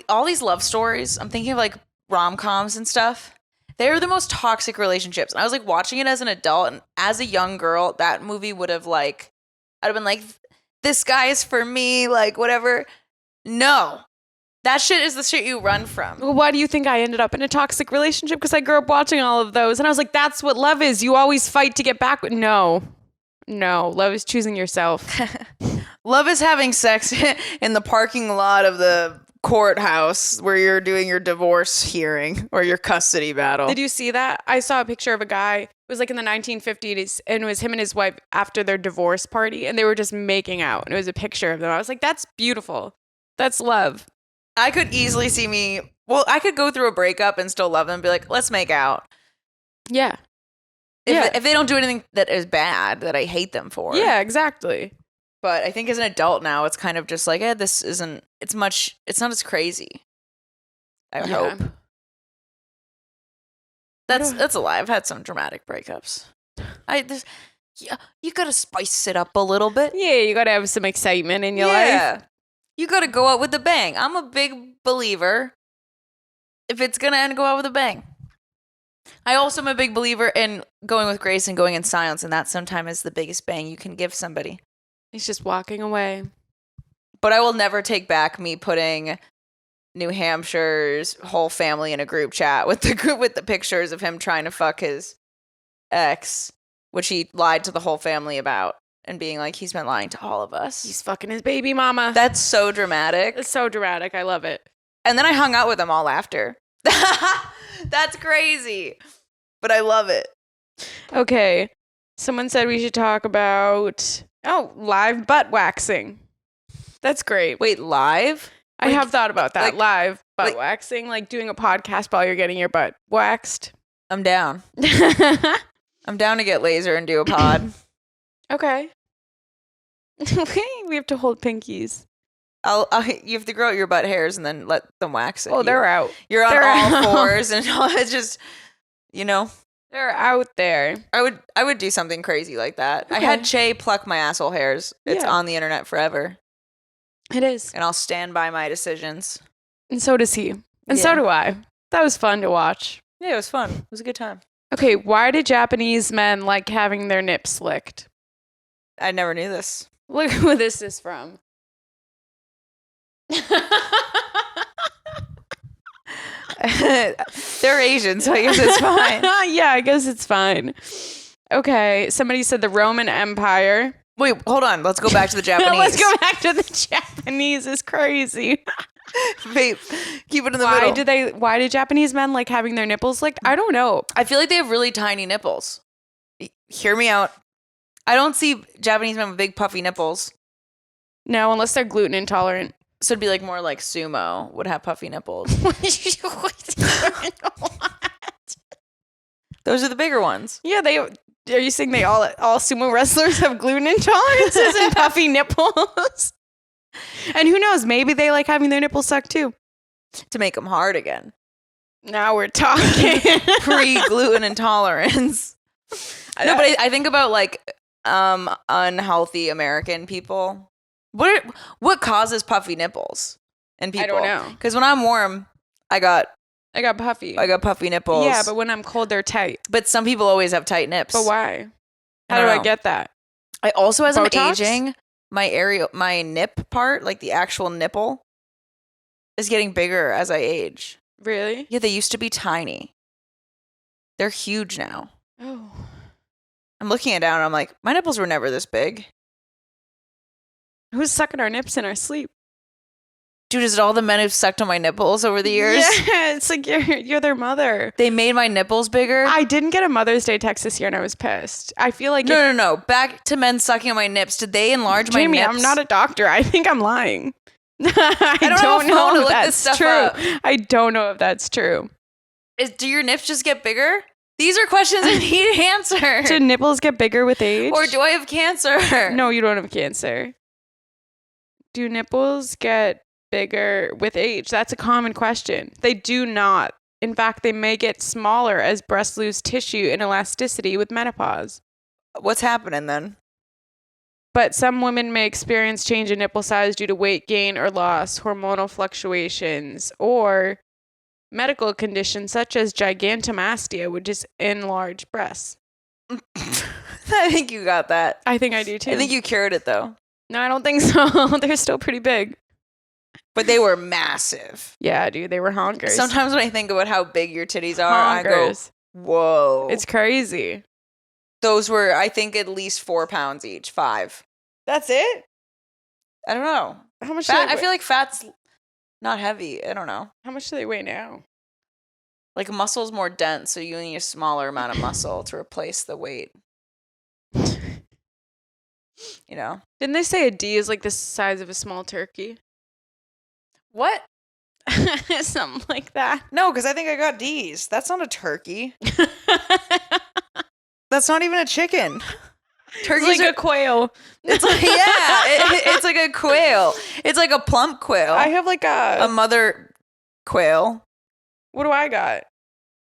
All these love stories, I'm thinking of like rom-coms and stuff. They're the most toxic relationships. And I was like watching it as an adult, and as a young girl, that movie would have like, I'd have been like, this guy is for me, like whatever. No. That shit is the shit you run from. Well, why do you think I ended up in a toxic relationship? Because I grew up watching all of those. And I was like, that's what love is. You always fight to get back. No. Love is choosing yourself. Love is having sex in the parking lot of the courthouse where you're doing your divorce hearing or your custody battle. Did you see that? I saw a picture of a guy. It was like in the 1950s, and it was him and his wife after their divorce party, and they were just making out. And it was a picture of them. I was like, that's beautiful. That's love. I could easily see I could go through a breakup and still love them and be like, let's make out. Yeah. If they don't do anything that is bad that I hate them for. Yeah, exactly. But I think as an adult now, it's kind of just like, it's not as crazy. I hope. That's a lie. I've had some dramatic breakups. You gotta spice it up a little bit. Yeah, you gotta have some excitement in your life. You gotta go out with a bang. I'm a big believer. If it's gonna end, go out with a bang. I also am a big believer in going with grace and going in silence, and that sometimes is the biggest bang you can give somebody. He's just walking away. But I will never take back me putting New Hampshire's whole family in a group chat with the pictures of him trying to fuck his ex. which he lied to the whole family about, and being like, he's been lying to all of us. He's fucking his baby mama. That's so dramatic. It's so dramatic. I love it. And then I hung out with him all after. That's crazy. But I love it. Okay. Someone said we should talk about, live butt waxing. That's great. Wait, live? I have thought about that. like- Live butt like- waxing, like doing a podcast while you're getting your butt waxed. I'm down. I'm down to get laser and do a pod. Okay. We have to hold pinkies. You have to grow out your butt hairs and then let them wax it. Oh, they're out. You're on they're all out. fours and it's just, They're out there. I would do something crazy like that. I Okay. had Che pluck my asshole hairs. It's Yeah. on the internet forever. It is. And I'll stand by my decisions. And so does he. And so Yeah. do I. That was fun to watch. Yeah, it was fun. It was a good time. Okay, why do Japanese men like having their nips licked? I never knew this. Look who this is from. They're Asian, so I guess it's fine. Yeah, I guess it's fine. Okay, somebody said the Roman Empire. Wait, hold on. Let's go back to the Japanese. Let's go back to the Japanese. Is crazy. Vape. Keep it in the middle. Why did Japanese men like having their nipples licked? I don't know. I feel like they have really tiny nipples. Hear me out. I don't see Japanese men with big puffy nipples. No, unless they're gluten intolerant. So it'd be like more like sumo would have puffy nipples. Those are the bigger ones. Yeah, are you saying they all sumo wrestlers have gluten intolerances and puffy nipples? And who knows, maybe they like having their nipples sucked too. To make them hard again. Now we're talking. Pre-gluten intolerance. No, but I think about like unhealthy American people. What causes puffy nipples in people? I don't know. Because when I'm warm, I got puffy. puffy nipples. Yeah, but when I'm cold, they're tight. But some people always have tight nips. But why? I How don't do I know. get that? I also, as I'm Botox? aging, my nip part, like the actual nipple, is getting bigger as I age. Really? Yeah, they used to be tiny. They're huge now. Oh. I'm looking at it down and I'm like, my nipples were never this big. Who's sucking our nips in our sleep? Dude, is it all the men who've sucked on my nipples over the years? Yeah, it's like you're their mother. They made my nipples bigger? I didn't get a Mother's Day text this year and I was pissed. I feel like No. Back to men sucking on my nips. Did they enlarge my Jamie, nips? I'm not a doctor. I think I'm lying. I don't have a phone know to if look that's this stuff true. up. I don't know if that's true. Do your nips just get bigger? These are questions I need answered. Do nipples get bigger with age? Or do I have cancer? No, you don't have cancer. Do nipples get bigger with age? That's a common question. They do not. In fact, they may get smaller as breasts lose tissue and elasticity with menopause. What's happening then? But some women may experience change in nipple size due to weight gain or loss, hormonal fluctuations, or medical conditions such as gigantomastia, which is enlarged breasts. I think you got that. I think I do too. I think you cured it though. No, I don't think so. They're still pretty big. But they were massive. Yeah, dude, they were honkers. Sometimes when I think about how big your titties are, I go, Honkers. whoa. It's crazy. Those were, I think, at least 4 pounds each. 5. That's it? I don't know. How much? Fat, I feel like fat's not heavy. I don't know. How much do they weigh now? Like muscle's more dense, so you need a smaller amount of muscle to replace the weight. You know? Didn't they say a D is like the size of a small turkey? What? Something like that. No, because I think I got D's. That's not a turkey. That's not even a chicken. Turkey's It's like a quail. It's like, yeah, it's like a quail. It's like a plump quail. I have like a mother quail. What do I got?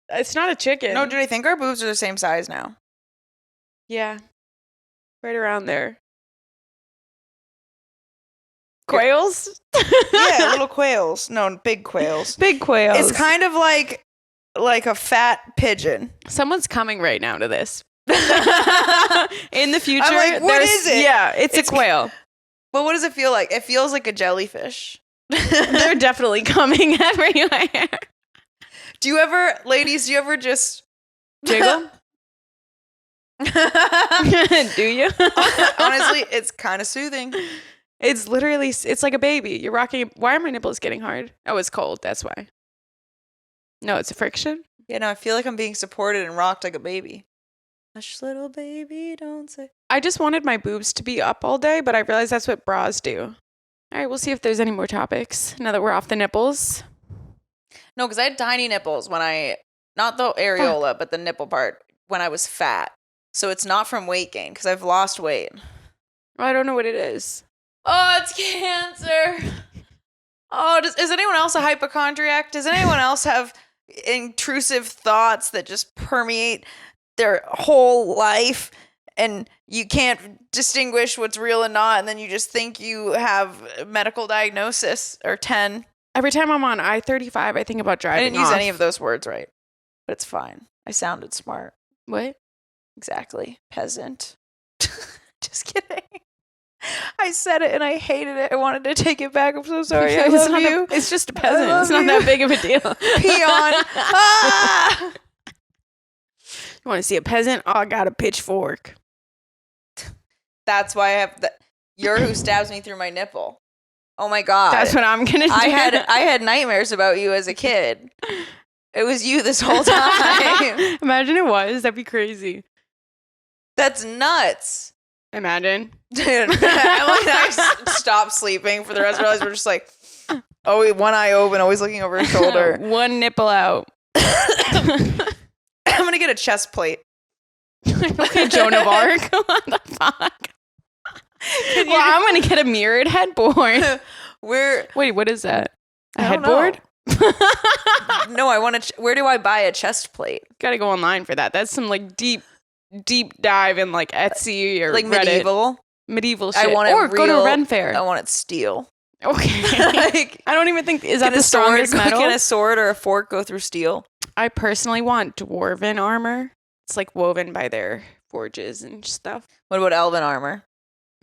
It's not a chicken. No, dude, I think our boobs are the same size now. Yeah. Right around there. Quails? Yeah, little quails. No, big quails. Big quails. It's kind of like a fat pigeon. Someone's coming right now to this. In the future, I'm like, what is it? Yeah, it's a quail. But what does it feel like? It feels like a jellyfish. They're definitely coming everywhere. Do you ever, ladies, just Jiggle? Do you? Honestly, it's kind of soothing. It's literally, it's like a baby. You're rocking. Why are my nipples getting hard? Oh, it's cold. That's why. No, it's a friction. Yeah, no, I feel like I'm being supported and rocked like a baby. Hush, little baby, don't say. I just wanted my boobs to be up all day, but I realized that's what bras do. All right, we'll see if there's any more topics now that we're off the nipples. No, because I had tiny nipples when not the areola, but the nipple part when I was fat. So it's not from weight gain because I've lost weight. I don't know what it is. Oh, it's cancer. Oh, is anyone else a hypochondriac? Does anyone else have intrusive thoughts that just permeate their whole life and you can't distinguish what's real and not, and then you just think you have a medical diagnosis or 10? Every time I'm on I-35, I think about driving I didn't use off. any of those words right, but it's fine. I sounded smart. What? Exactly. Peasant. Just kidding. I said it and I hated it. I wanted to take it back. I'm so sorry. I love you. It's just a peasant. It's not that big of a deal. Peon. Ah! You want to see a peasant? Oh, I got a pitchfork. That's why I have you're who stabs me through my nipple. Oh my God. That's what I'm gonna do. I had nightmares about you as a kid. It was you this whole time. Imagine it was. That'd be crazy. That's nuts. Imagine. Dude, Emily and I stopped sleeping for the rest of our lives. We're just like, oh, one eye open, always looking over his shoulder. One nipple out. I'm gonna get a chest plate. Okay, Joan of Arc. What the fuck? Well, I'm gonna get a mirrored headboard. Wait, what is that? A I don't headboard? No, I want to. Where do I buy a chest plate? Gotta go online for that. That's some like deep dive in like Etsy or Like Reddit. Medieval shit. I want it or go to real- a Ren Fair. I want it steel. Okay. Like, I don't even think is that can the a sword, strongest metal. Can a sword or a fork go through steel? I personally want dwarven armor. It's like woven by their forges and stuff. What about elven armor?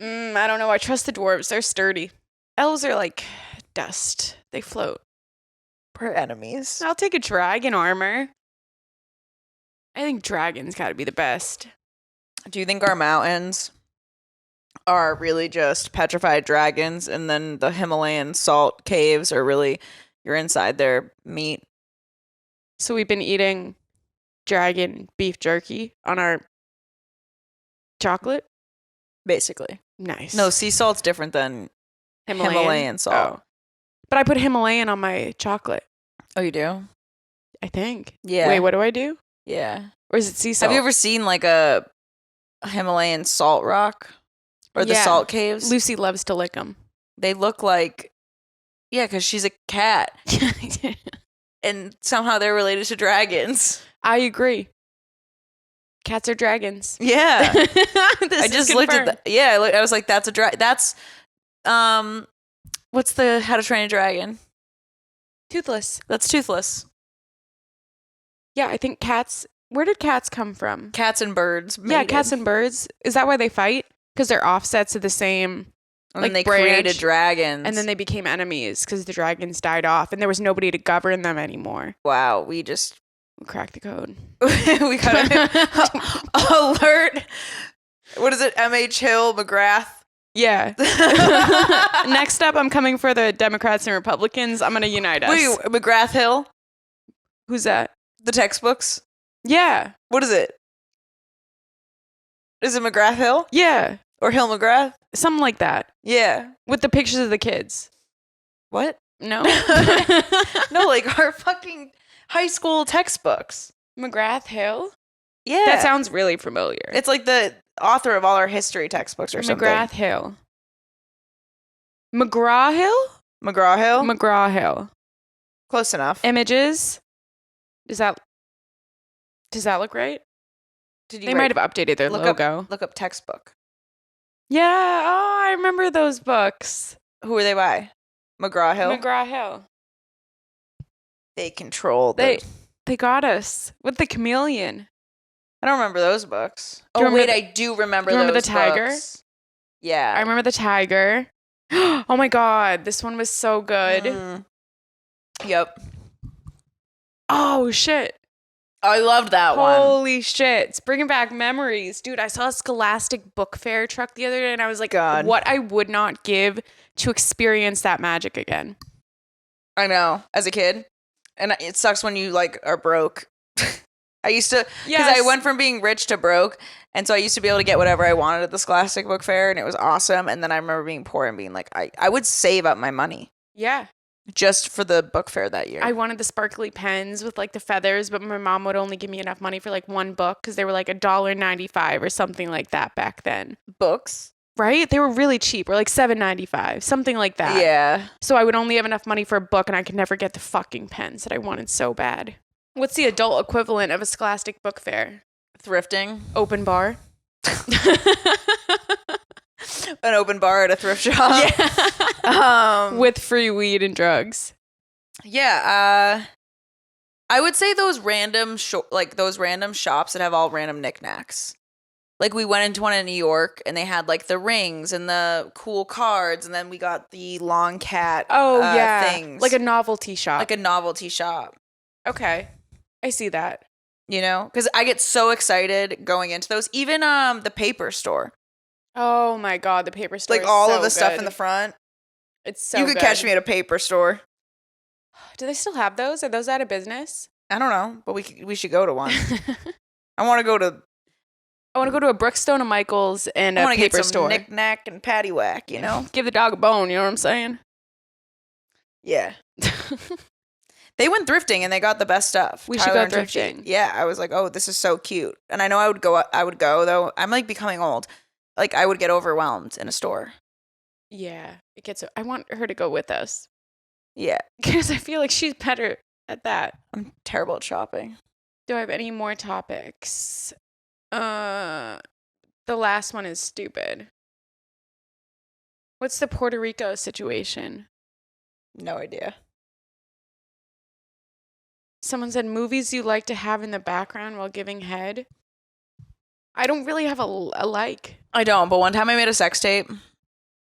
I don't know. I trust the dwarves. They're sturdy. Elves are like dust. They float. We're enemies. I'll take a dragon armor. I think dragons gotta be the best. Do you think our mountains are really just petrified dragons, and then the Himalayan salt caves are really you're inside their meat? So we've been eating dragon beef jerky on our chocolate. Basically. Nice. No, sea salt's different than Himalayan salt. Oh. But I put Himalayan on my chocolate. Oh, you do? I think. Yeah. Wait, what do I do? Yeah. Or is it sea salt? Have you ever seen like a Himalayan salt rock or the Yeah. salt caves? Lucy loves to lick them. They look like, yeah, because she's a cat, and somehow they're related to dragons. I agree. Cats are dragons. Yeah. I I just looked at that. Yeah, I was like, that's a dragon. That's, what's the How to Train a Dragon? Toothless. That's Toothless. Yeah, I think cats. Where did cats come from? Cats and birds. Yeah, mated. cats and birds. Is that why they fight? Because they're offsets of the same. And like then they branch, created dragons. And then they became enemies because the dragons died off and there was nobody to govern them anymore. wow, we just We cracked the code. we got alert. What is it? M.H. Hill, McGrath. Yeah. Next up, I'm coming for the Democrats and Republicans. I'm going to unite us. Wait, McGrath Hill? Who's that? The textbooks? Yeah. What is it? Is it McGrath Hill? Yeah. Or Hill McGrath? Something like that. Yeah. With the pictures of the kids. What? No? No, like our fucking high school textbooks. McGrath Hill? Yeah. That sounds really familiar. It's like the author of all our history textbooks or something. McGrath Hill. McGraw Hill? McGraw Hill? McGraw Hill. Close enough. Images. Does that look right? Did They might have updated their logo. Look up textbook. Yeah. Oh, I remember those books. Who are they by? McGraw Hill? McGraw Hill. They control They got us with the chameleon. I don't remember those books. Do you Oh, wait, remember I do remember do you remember those the tiger? books. Yeah. I remember the tiger. Oh my god, this one was so good. Yep. Oh shit. I loved that one. Holy shit. It's bringing back memories. Dude, I saw a Scholastic Book Fair truck the other day and I was like, God. what I would not give to experience that magic again. I know, as a kid. And it sucks when you like are broke. I used to, because I went from being rich to broke. And so I used to be able to get whatever I wanted at the Scholastic Book Fair. And it was awesome. And then I remember being poor and being like, I would save up my money. Yeah. Just for the book fair that year. I wanted the sparkly pens with like the feathers, but my mom would only give me enough money for like one book because they were like $1.95 or something like that back then. Books? Right? They were really cheap, or like $7.95, something like that. Yeah. So I would only have enough money for a book and I could never get the fucking pens that I wanted so bad. What's the adult equivalent of a Scholastic Book Fair? Thrifting. Open bar. An open bar at a thrift shop. Yeah. With free weed and drugs. Yeah. I would say those random those random shops that have all random knickknacks. Like we went into one in New York and they had like the rings and the cool cards, and then we got the long cat things. Like a novelty shop. Like a novelty shop. Okay. I see that. You know? Because I get so excited going into those. Even the paper store. Oh my God, the paper store. Like is all so of the stuff good. in the front. It's so You could catch me at a paper store. Do they still have those? Are those out of business? I don't know, but we should go to one. I want to go to a Brookstone, a Michael's, and a I want to paper get some store. knick-knack and paddywhack, you know? Give the dog a bone, you know what I'm saying? Yeah. They went thrifting and they got the best stuff. We should go thrifting. Yeah, I was like, oh, this is so cute. And I know I would go though. I'm like becoming old. Like I would get overwhelmed in a store. Yeah, I want her to go with us. Yeah. Because I feel like she's better at that. I'm terrible at shopping. Do I have any more topics? The last one is stupid. What's the Puerto Rico situation? No idea. Someone said movies you like to have in the background while giving head. I don't really have a like. I don't, but one time I made a sex tape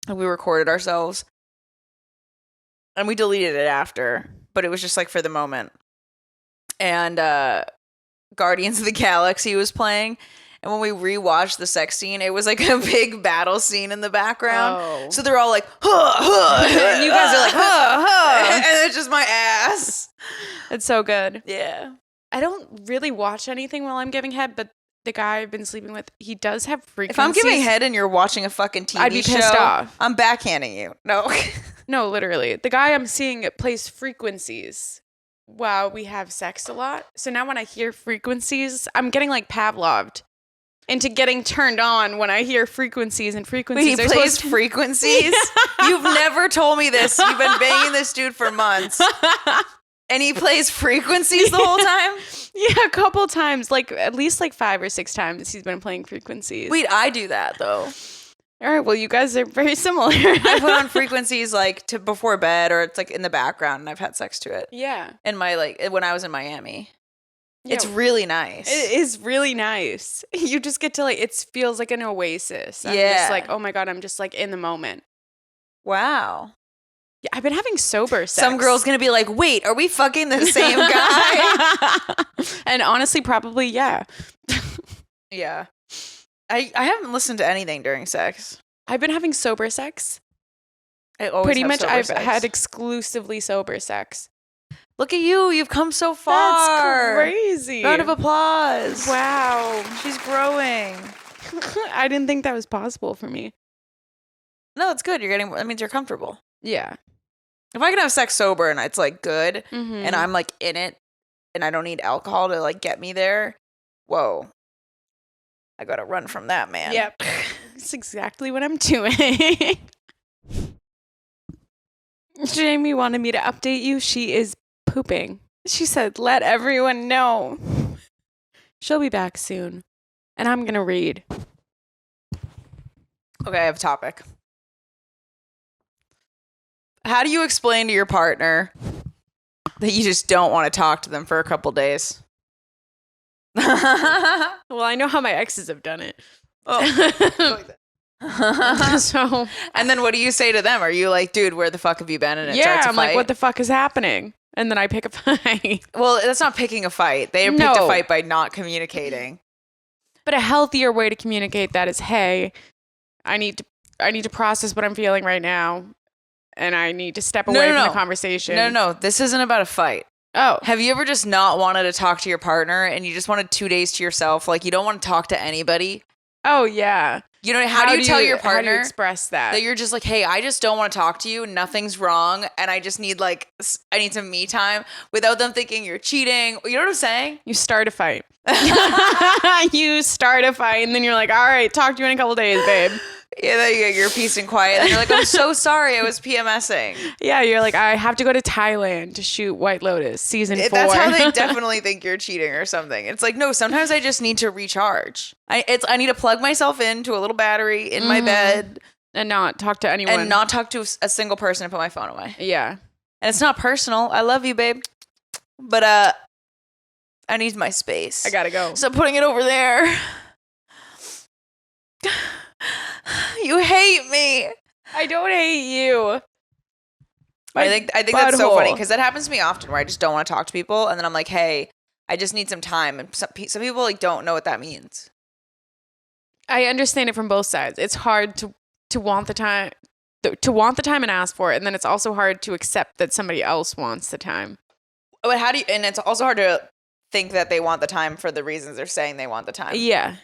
and we recorded ourselves and we deleted it after, but it was just like for the moment. And Guardians of the Galaxy was playing, and when we rewatched the sex scene, it was like a big battle scene in the background. Oh. So they're all like, huh, huh, and you guys are like, huh, huh, and it's just my ass. It's so good. Yeah. I don't really watch anything while I'm giving head, but the guy I've been sleeping with, he does have frequencies. If I'm giving head and you're watching a fucking TV show, I'd be pissed off. I'm backhanding you. No. No, literally. The guy I'm seeing plays frequencies while we have sex a lot. So now when I hear frequencies, I'm getting like Pavloved into getting turned on when I hear frequencies and frequencies. Wait, he plays frequencies? You've never told me this. You've been banging this dude for months. And he plays frequencies the whole time? Yeah, a couple times. Like at least like 5 or 6 times he's been playing frequencies. Wait, I do that though. All right, well, you guys are very similar. I put on frequencies like to before bed, or it's like in the background, and I've had sex to it. Yeah. In my when I was in Miami. Yeah. It's really nice. It is really nice. You just get to like, it feels like an oasis. I'm Yeah. just like, oh my God, I'm just like in the moment. Wow. Yeah, I've been having sober sex. Some girl's gonna be like, wait, are we fucking the same guy? And honestly, probably, yeah. Yeah. I haven't listened to anything during sex. I've been having sober sex. I always Pretty have much sober I've sex. had exclusively sober sex. Look at you. You've come so far. That's crazy. Round of applause. Wow. She's growing. I didn't think that was possible for me. No, it's good. That means you're comfortable. Yeah. If I can have sex sober and it's like good Mm-hmm. and I'm like in it and I don't need alcohol to like get me there, whoa. I gotta run from that, man. Yep. That's exactly what I'm doing. Jamie wanted me to update you. She is pooping. She said, let everyone know. She'll be back soon. And I'm going to read. Okay, I have a topic. How do you explain to your partner that you just don't want to talk to them for a couple days? Well, I know how my exes have done it. Oh. So, And then what do you say to them? Are you like, dude, where the fuck have you been? And it yeah, starts a I'm like, fight? what the fuck is happening? and then I pick a fight. Well, that's not picking a fight. They picked a No. fight by not communicating. But a healthier way to communicate that is, hey, I need to process what I'm feeling right now, and I need to step away from the conversation. No. This isn't about a fight. Oh. Have you ever just not wanted to talk to your partner and you just wanted 2 days to yourself? Like, you don't want to talk to anybody? Oh, yeah. You know, how do you tell your partner how do you express that you're just like, hey, I just don't want to talk to you. Nothing's wrong. And I just need I need some me time without them thinking you're cheating. You know what I'm saying? You start a fight. You start a fight, and then you're like, all right, talk to you in a couple days, babe. Yeah, then you get your peace and quiet. And you're like, I'm so sorry. I was PMSing. Yeah, you're like, I have to go to Thailand to shoot White Lotus season 4. That's how they definitely think you're cheating or something. It's like, no, sometimes I just need to recharge. I need to plug myself into a little battery in my bed. And not talk to anyone. And not talk to a single person and put my phone away. Yeah. And it's not personal. I love you, babe. But I need my space. I gotta go. So putting it over there. You hate me. I don't hate you. I think that's so funny because that happens to me often where I just don't want to talk to people, and then I'm like, hey, I just need some time, and some people don't know what that means. I understand it from both sides. It's hard to want the time and ask for it, and then it's also hard to accept that somebody else wants the time. But and it's also hard to think that they want the time for the reasons they're saying they want the time. Yeah.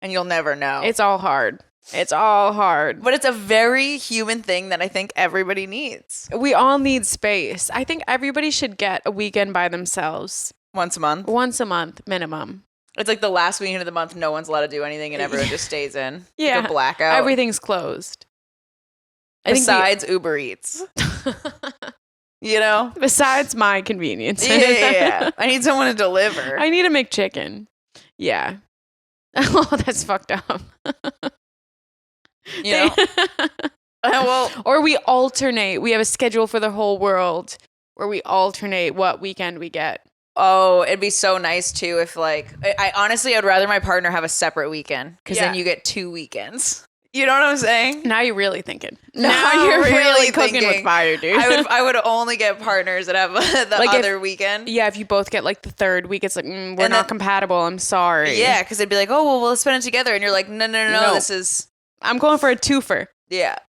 And you'll never know. It's all hard. But it's a very human thing that I think everybody needs. We all need space. I think everybody should get a weekend by themselves. Once a month? Once a month, minimum. It's like the last weekend of the month, no one's allowed to do anything and everyone just stays in. Yeah. Like a blackout. Everything's closed. Besides Uber Eats. You know? Besides my convenience. Yeah. I need someone to deliver. I need a McChicken. Yeah. Oh, that's fucked up. You know? Well, or we alternate. We have a schedule for the whole world where we alternate what weekend we get. Oh, it'd be so nice too if I honestly, I'd rather my partner have a separate weekend because then you get 2 weekends. You know what I'm saying? Now you're really thinking. Now you're really thinking. cooking with fire, dude. I would only get partners that have the other weekend. Yeah, if you both get the third week, it's like, we're not compatible. I'm sorry. Yeah, because it'd be like, oh, well, we'll spend it together. And you're like, no, this is... I'm going for a twofer. Yeah.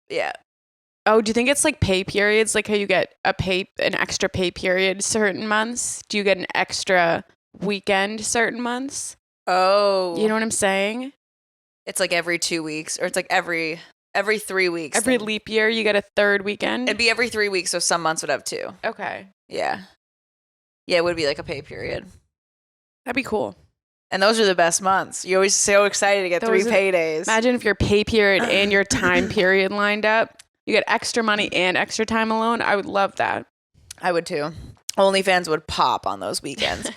Oh, do you think it's like pay periods? Like how you get an extra pay period certain months? Do you get an extra weekend certain months? Oh. You know what I'm saying? It's like every 2 weeks, or it's like every 3 weeks. Every leap year, you get a third weekend? It'd be every 3 weeks, so some months would have 2. Okay. Yeah. Yeah, it would be like a pay period. That'd be cool. And those are the best months. You're always so excited to get 3 paydays. Imagine if your pay period and your time period lined up. You get extra money and extra time alone. I would love that. I would too. OnlyFans would pop on those weekends.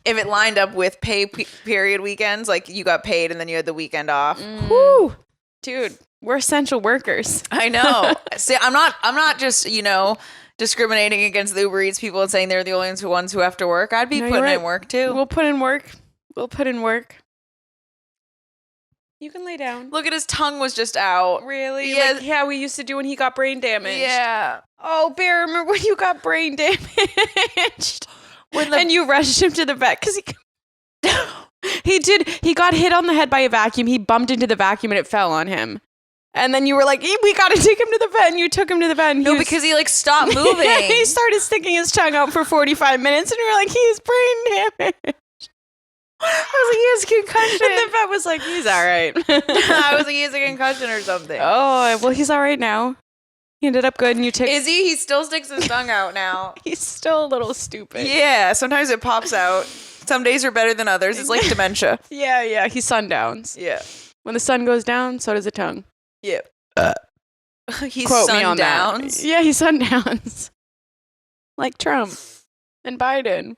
If it lined up with pay period weekends, like you got paid and then you had the weekend off. Woo! Dude, we're essential workers. I know. See, I'm not just, discriminating against the Uber Eats people and saying they're the only ones who have to work. I'd be putting in work too. We'll put in work. You can lay down. Look at his tongue was just out. Really? Yeah. Like how we used to do when he got brain damaged. Yeah. Oh, Bear, remember when you got brain damaged? And you rushed him to the vet because he got hit on the head by a vacuum. He bumped into the vacuum and it fell on him. And then you were like, we got to take him to the vet. And you took him to the vet. And because he stopped moving. He started sticking his tongue out for 45 minutes. And you were like, he's brain damaged. I was like, he has concussion. And the vet was like, he's all right. I was like, he has a concussion or something. Oh, well, he's all right now. He ended up good. And you took. Is he? He still sticks his tongue out now. He's still a little stupid. Yeah, sometimes it pops out. Some days are better than others. It's like dementia. Yeah. He sundowns. Yeah. When the sun goes down, so does the tongue. Yeah. He Quote me on that. sundowns. Yeah, he sundowns. Like Trump and Biden.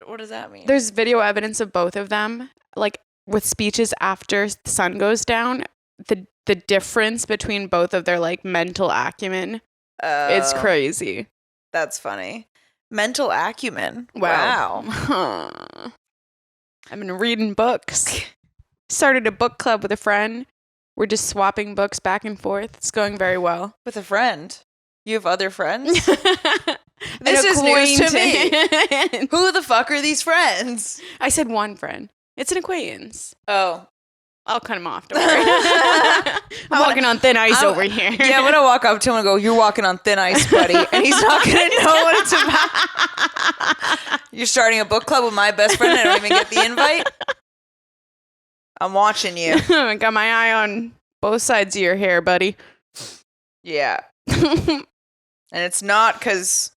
What does that mean? There's video evidence of both of them, like with speeches after the sun goes down. The difference between both of their mental acumen is crazy. That's funny. Mental acumen. Wow. I've been reading books. Started a book club with a friend. We're just swapping books back and forth. It's going very well. With a friend. You have other friends? This is news to me. Who the fuck are these friends? I said one friend. It's an acquaintance. Oh. I'll cut him off. Don't worry. I'm walking on thin ice over here. Yeah, I'm going to walk up to him and go, you're walking on thin ice, buddy. And he's not going to know what it's about. You're starting a book club with my best friend and I don't even get the invite? I'm watching you. I got my eye on both sides of your hair, buddy. Yeah. And it's not because...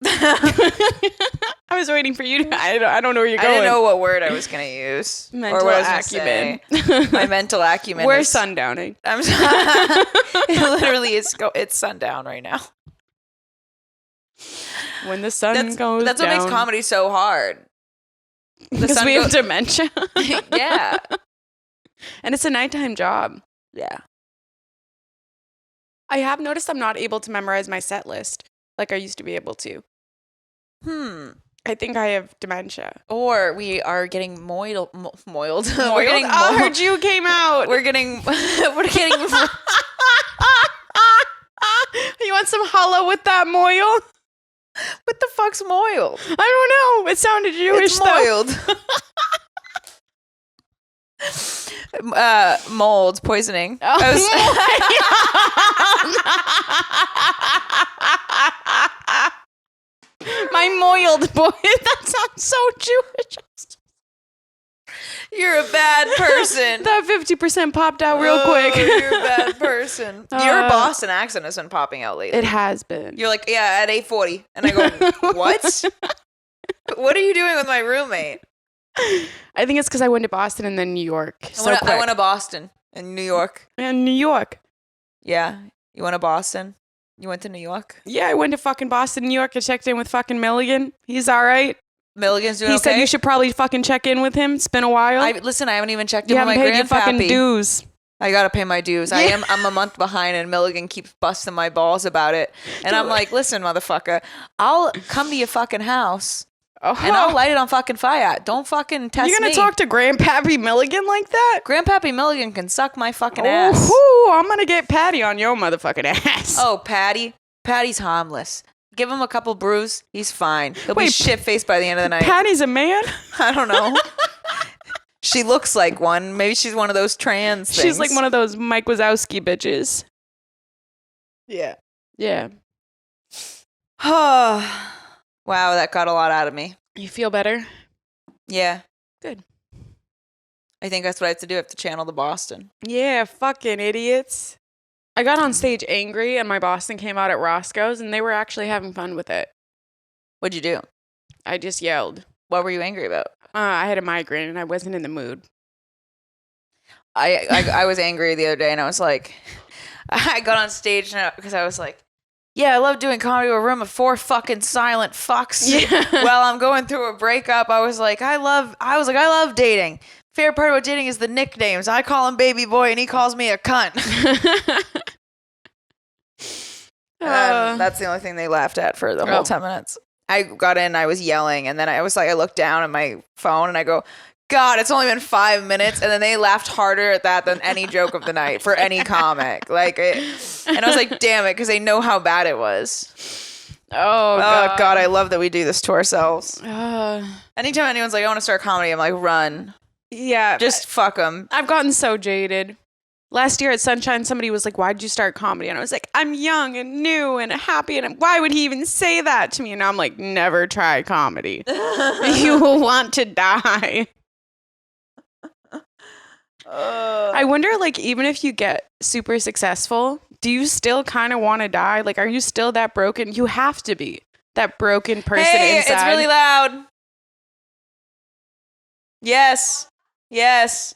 I was waiting for you to... I don't know where you're going. I didn't know what word I was going to use. Mental or what I was acumen. gonna say. My mental acumen We're is... sundowning. It literally is... It's sundown right now. When the sun goes That's down. what makes comedy so hard. Because we have dementia. Yeah. And it's a nighttime job. Yeah. I have noticed I'm not able to memorize my set list like I used to be able to. I think I have dementia. Or we are getting moiled. We're getting I heard you came out. We're getting... You want some challah with that moil? What the fuck's moiled? I don't know. It sounded Jewish. It's moiled. Mold poisoning. My moiled boy. That sounds so Jewish. You're a bad person. That 50% popped out real quick. You're a bad person. Your Boston accent has been popping out lately. It has been. You're like, yeah, at 8:40. And I go, what? What are you doing with my roommate? I think it's because I went to Boston and then New York. I went to Boston and New York. And New York. Yeah. You went to Boston? You went to New York? Yeah, I went to fucking Boston, New York. I checked in with fucking Milligan. He's all right. Milligan's doing He okay? said you should probably fucking check in with him. It's been a while. Listen, I haven't even checked you in with haven't my paid your fucking grandpappy. dues. I gotta pay my dues. I'm a month behind and Milligan keeps busting my balls about it. And I'm like, listen, motherfucker, I'll come to your fucking house and I'll light it on fucking fire. Don't fucking test me. You're gonna talk to Grandpappy Milligan like that? Grandpappy Milligan can suck my fucking ass. I'm gonna get Patty on your motherfucking ass. Oh, Patty. Patty's harmless. Give him a couple brews. He's fine. He'll be shit-faced by the end of the night. Patty's a man? I don't know. She looks like one. Maybe she's one of those trans things. She's like one of those Mike Wazowski bitches. Yeah. Yeah. Wow, that got a lot out of me. You feel better? Yeah. Good. I think that's what I have to do. I have to channel the Boston. Yeah, fucking idiots. I got on stage angry and my Boston came out at Roscoe's and they were actually having fun with it. What'd you do? I just yelled. What were you angry about? I had a migraine and I wasn't in the mood. I was angry the other day and I was like, I got on stage because I was like, yeah, I love doing comedy with a room of 4 fucking silent fucks. Yeah. While I'm going through a breakup, I was like, I love dating. Favorite part about dating is the nicknames. I call him baby boy and he calls me a cunt. That's the only thing they laughed at for the whole 10 minutes. I got in, I was yelling, and then I looked down at my phone and I go, God, it's only been 5 minutes. And then they laughed harder at that than any joke of the night for any comic. And I was like, damn it, because they know how bad it was. Oh, God, I love that we do this to ourselves. Anytime anyone's like, I want to start comedy, I'm like, run. Yeah. Just fuck them. I've gotten so jaded. Last year at Sunshine, somebody was like, why'd you start comedy? And I was like, I'm young and new and happy. And why would he even say that to me? And now I'm like, never try comedy. You will want to die. I wonder, like, even if you get super successful, do you still kind of want to die? Like, are you still that broken? You have to be that broken person inside. It's really loud. Yes. Yes.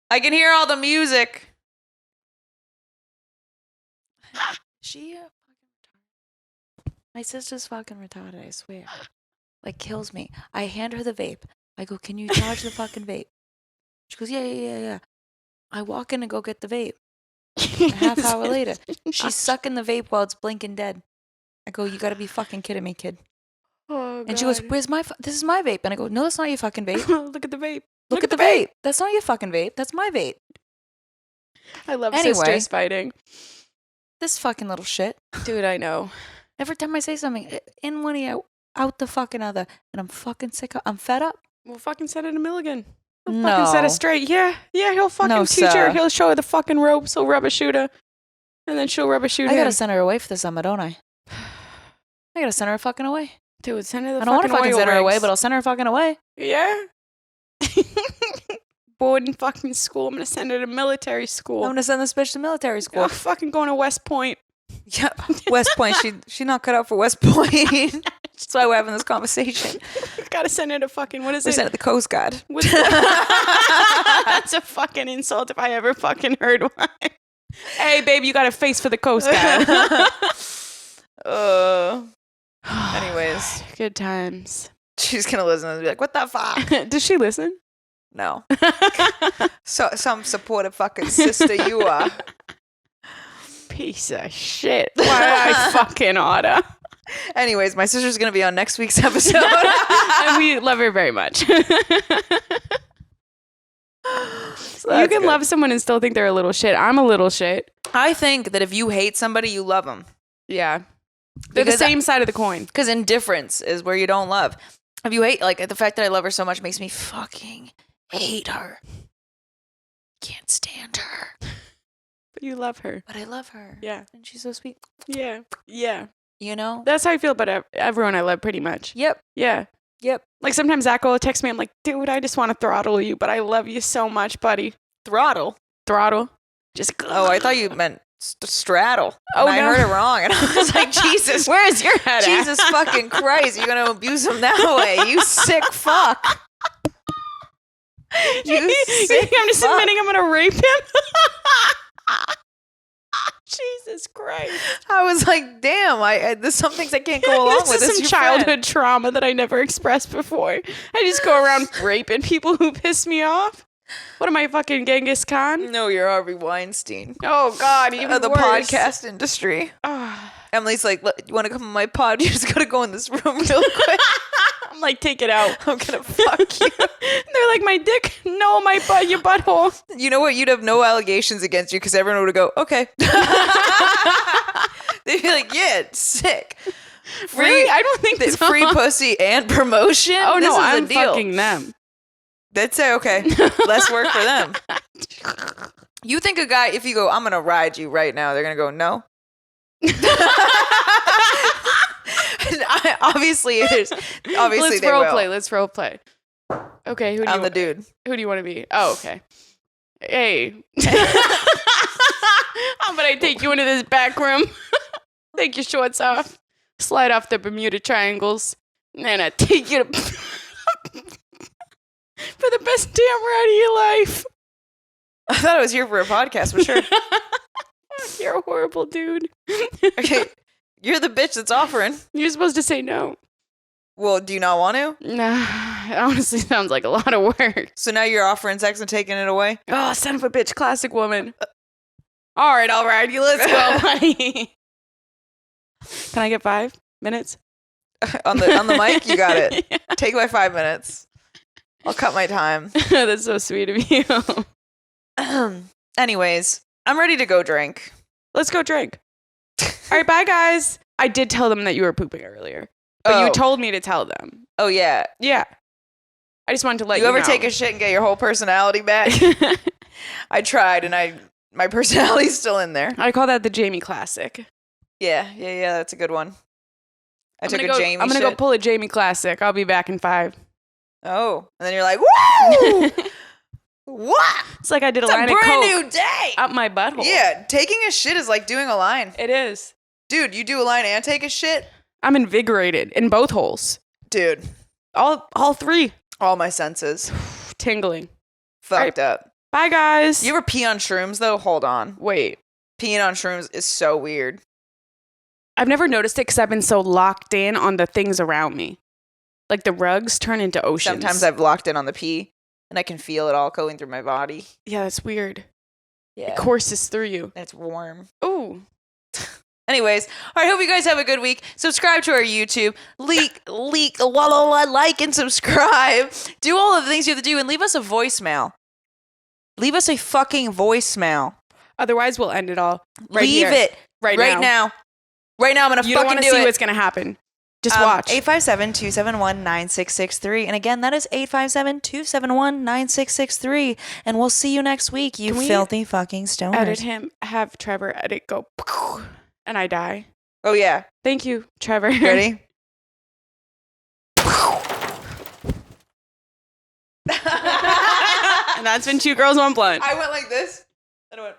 I can hear all the music. My sister's fucking retarded, I swear. Like, kills me. I hand her the vape. I go, can you charge the fucking vape? She goes, yeah. I walk in and go get the vape. A half hour later, she's sucking the vape while it's blinking dead. I go, you gotta be fucking kidding me, kid. Oh, God. And she goes, where's this is my vape. And I go, no, that's not your fucking vape. Look at the vape. Look at the vape. That's not your fucking vape. That's my vape. I love Anyway. sisters fighting. This fucking little shit. Dude, I know. Every time I say something, in one ear, out the fucking other. And I'm fucking sick of, I'm fed up. We'll fucking set it to Milligan. He'll No. fucking set it straight. Yeah, he'll fucking No, teach her. sir. He'll show her the fucking ropes. He'll rubber shoot her. And then she'll rubber shoot I him. gotta send her away for the summer, don't I? I gotta send her fucking away. Dude, send her the I don't want to fucking oil send her away, rigs. but I'll send her fucking away. Yeah. Bored in fucking school. I'm gonna send her to military school. I'm gonna send this bitch to military school. Oh, fucking going to West Point. Yeah, West Point. She not cut out for West Point. That's why we're having this conversation. Gotta send her to fucking, what is We it? sent it to the Coast Guard. What's that? That's a fucking insult if I ever fucking heard one. Hey, babe, you got a face for the Coast Guard. Anyways, Good times. she's gonna listen and be like, "What the fuck?" Does she listen? No. So some supportive fucking sister you are. Piece of shit. Why I fucking oughta. Anyways, my sister's gonna be on next week's episode. And we love her very much. So You that's can good. love someone and still think they're a little shit. I'm a little shit. I think that if you hate somebody, you love them. Yeah. They're the Because same side of the coin. Because indifference is where you don't love. If you hate, like the fact that I love her so much makes me fucking hate her. Can't stand her. But you love her. But I love her. Yeah. And she's so sweet. Yeah. Yeah. You know? That's how I feel about everyone I love pretty much. Yep. Yeah. Yep. Like sometimes Zach will text me. I'm like, dude, I just want to throttle you, but I love you so much, buddy. Throttle. Throttle. Just Oh, I thought you meant straddle. Oh, And I no. heard it wrong. And I was like, Jesus. Where is your head at? Jesus fucking Christ. You're going to abuse him that way. You sick fuck. You sick I'm just fuck. admitting I'm gonna rape him. Jesus Christ! I was like, damn, there's some things I can't go along This with. is It's some your childhood friend. trauma that I never expressed before. I just go around raping people who piss me off. What am I, fucking Genghis Khan? No, you're Harvey Weinstein. Oh God, even Of the worse. podcast industry. Ah. Emily's like, "Look, you want to come on my pod? You just gotta go in this room real quick. I'm like, take it out. I'm gonna fuck you." They're like, my dick, no, my butt, your butthole. You know what? You'd have no allegations against you because everyone would go, "Okay." They'd be like, "Yeah, sick. Really? I don't think so. Free pussy and promotion." Oh This no, is a I'm deal. fucking them. They'd say, "Okay, less work for them." You think a guy, if you go, "I'm gonna ride you right now," they're gonna go, "No." Obviously it is. Obviously Let's they role will. play. Let's role play. Okay, who do I'm you the dude. Who do you want to be? Oh, okay. Hey. How about I take you into this back room? Take your shorts off. Slide off the Bermuda triangles. And I take you to for the best damn ride of your life. I thought I was here for a podcast, but sure. You're a horrible dude. Okay, you're the bitch that's offering. You're supposed to say no. Well, do you not want to? Nah, it honestly sounds like a lot of work. So now you're offering sex and taking it away? Oh, son of a bitch, classic woman. All right, I'll ride you. Let's go, buddy. Can I get 5 minutes? on the mic, you got it. Yeah. Take my 5 minutes. I'll cut my time. That's so sweet of you. Anyways, I'm ready to go drink. Let's go drink. All right, bye, guys. I did tell them that you were pooping earlier, but Oh. you told me to tell them. Oh yeah. Yeah. I just wanted to let you You ever know. take a shit and get your whole personality back? I tried, and my personality's still in there. I call that the Jamie classic. Yeah. That's a good one. I took a Jamie. I'm gonna go shit. pull a Jamie classic. I'll be back in 5. Oh, and then you're like, woo! What? It's like I did a It's a line of brand coke new day. up my butthole. Yeah, taking a shit is like doing a line. It is. Dude, you do a line and take a shit? I'm invigorated in both holes. Dude, All 3. all my senses. Tingling. Fucked up. Bye, guys. You ever pee on shrooms, though? Hold on. Wait. Peeing on shrooms is so weird. I've never noticed it because I've been so locked in on the things around me. Like the rugs turn into oceans. Sometimes I've locked in on the pee, and I can feel it all going through my body. Yeah, that's weird. Yeah. It courses through you. And it's warm. Ooh. Anyways, all right, hope you guys have a good week. Subscribe to our YouTube. Like and subscribe. Do all of the things you have to do and leave us a voicemail. Leave us a fucking voicemail. Otherwise, we'll end it all. Leave it right now. Right now, I'm going to fucking do it. You don't want to see what's going to happen. Just watch. 857-271-9663. And again, that is 857-271-9663. And we'll see you next week, you filthy fucking stoners. Edit him. Have Trevor edit go. And I die. Oh, yeah. Thank you, Trevor. Ready? And that's been 2 Girls, 1 Blunt. I went like this. And I went.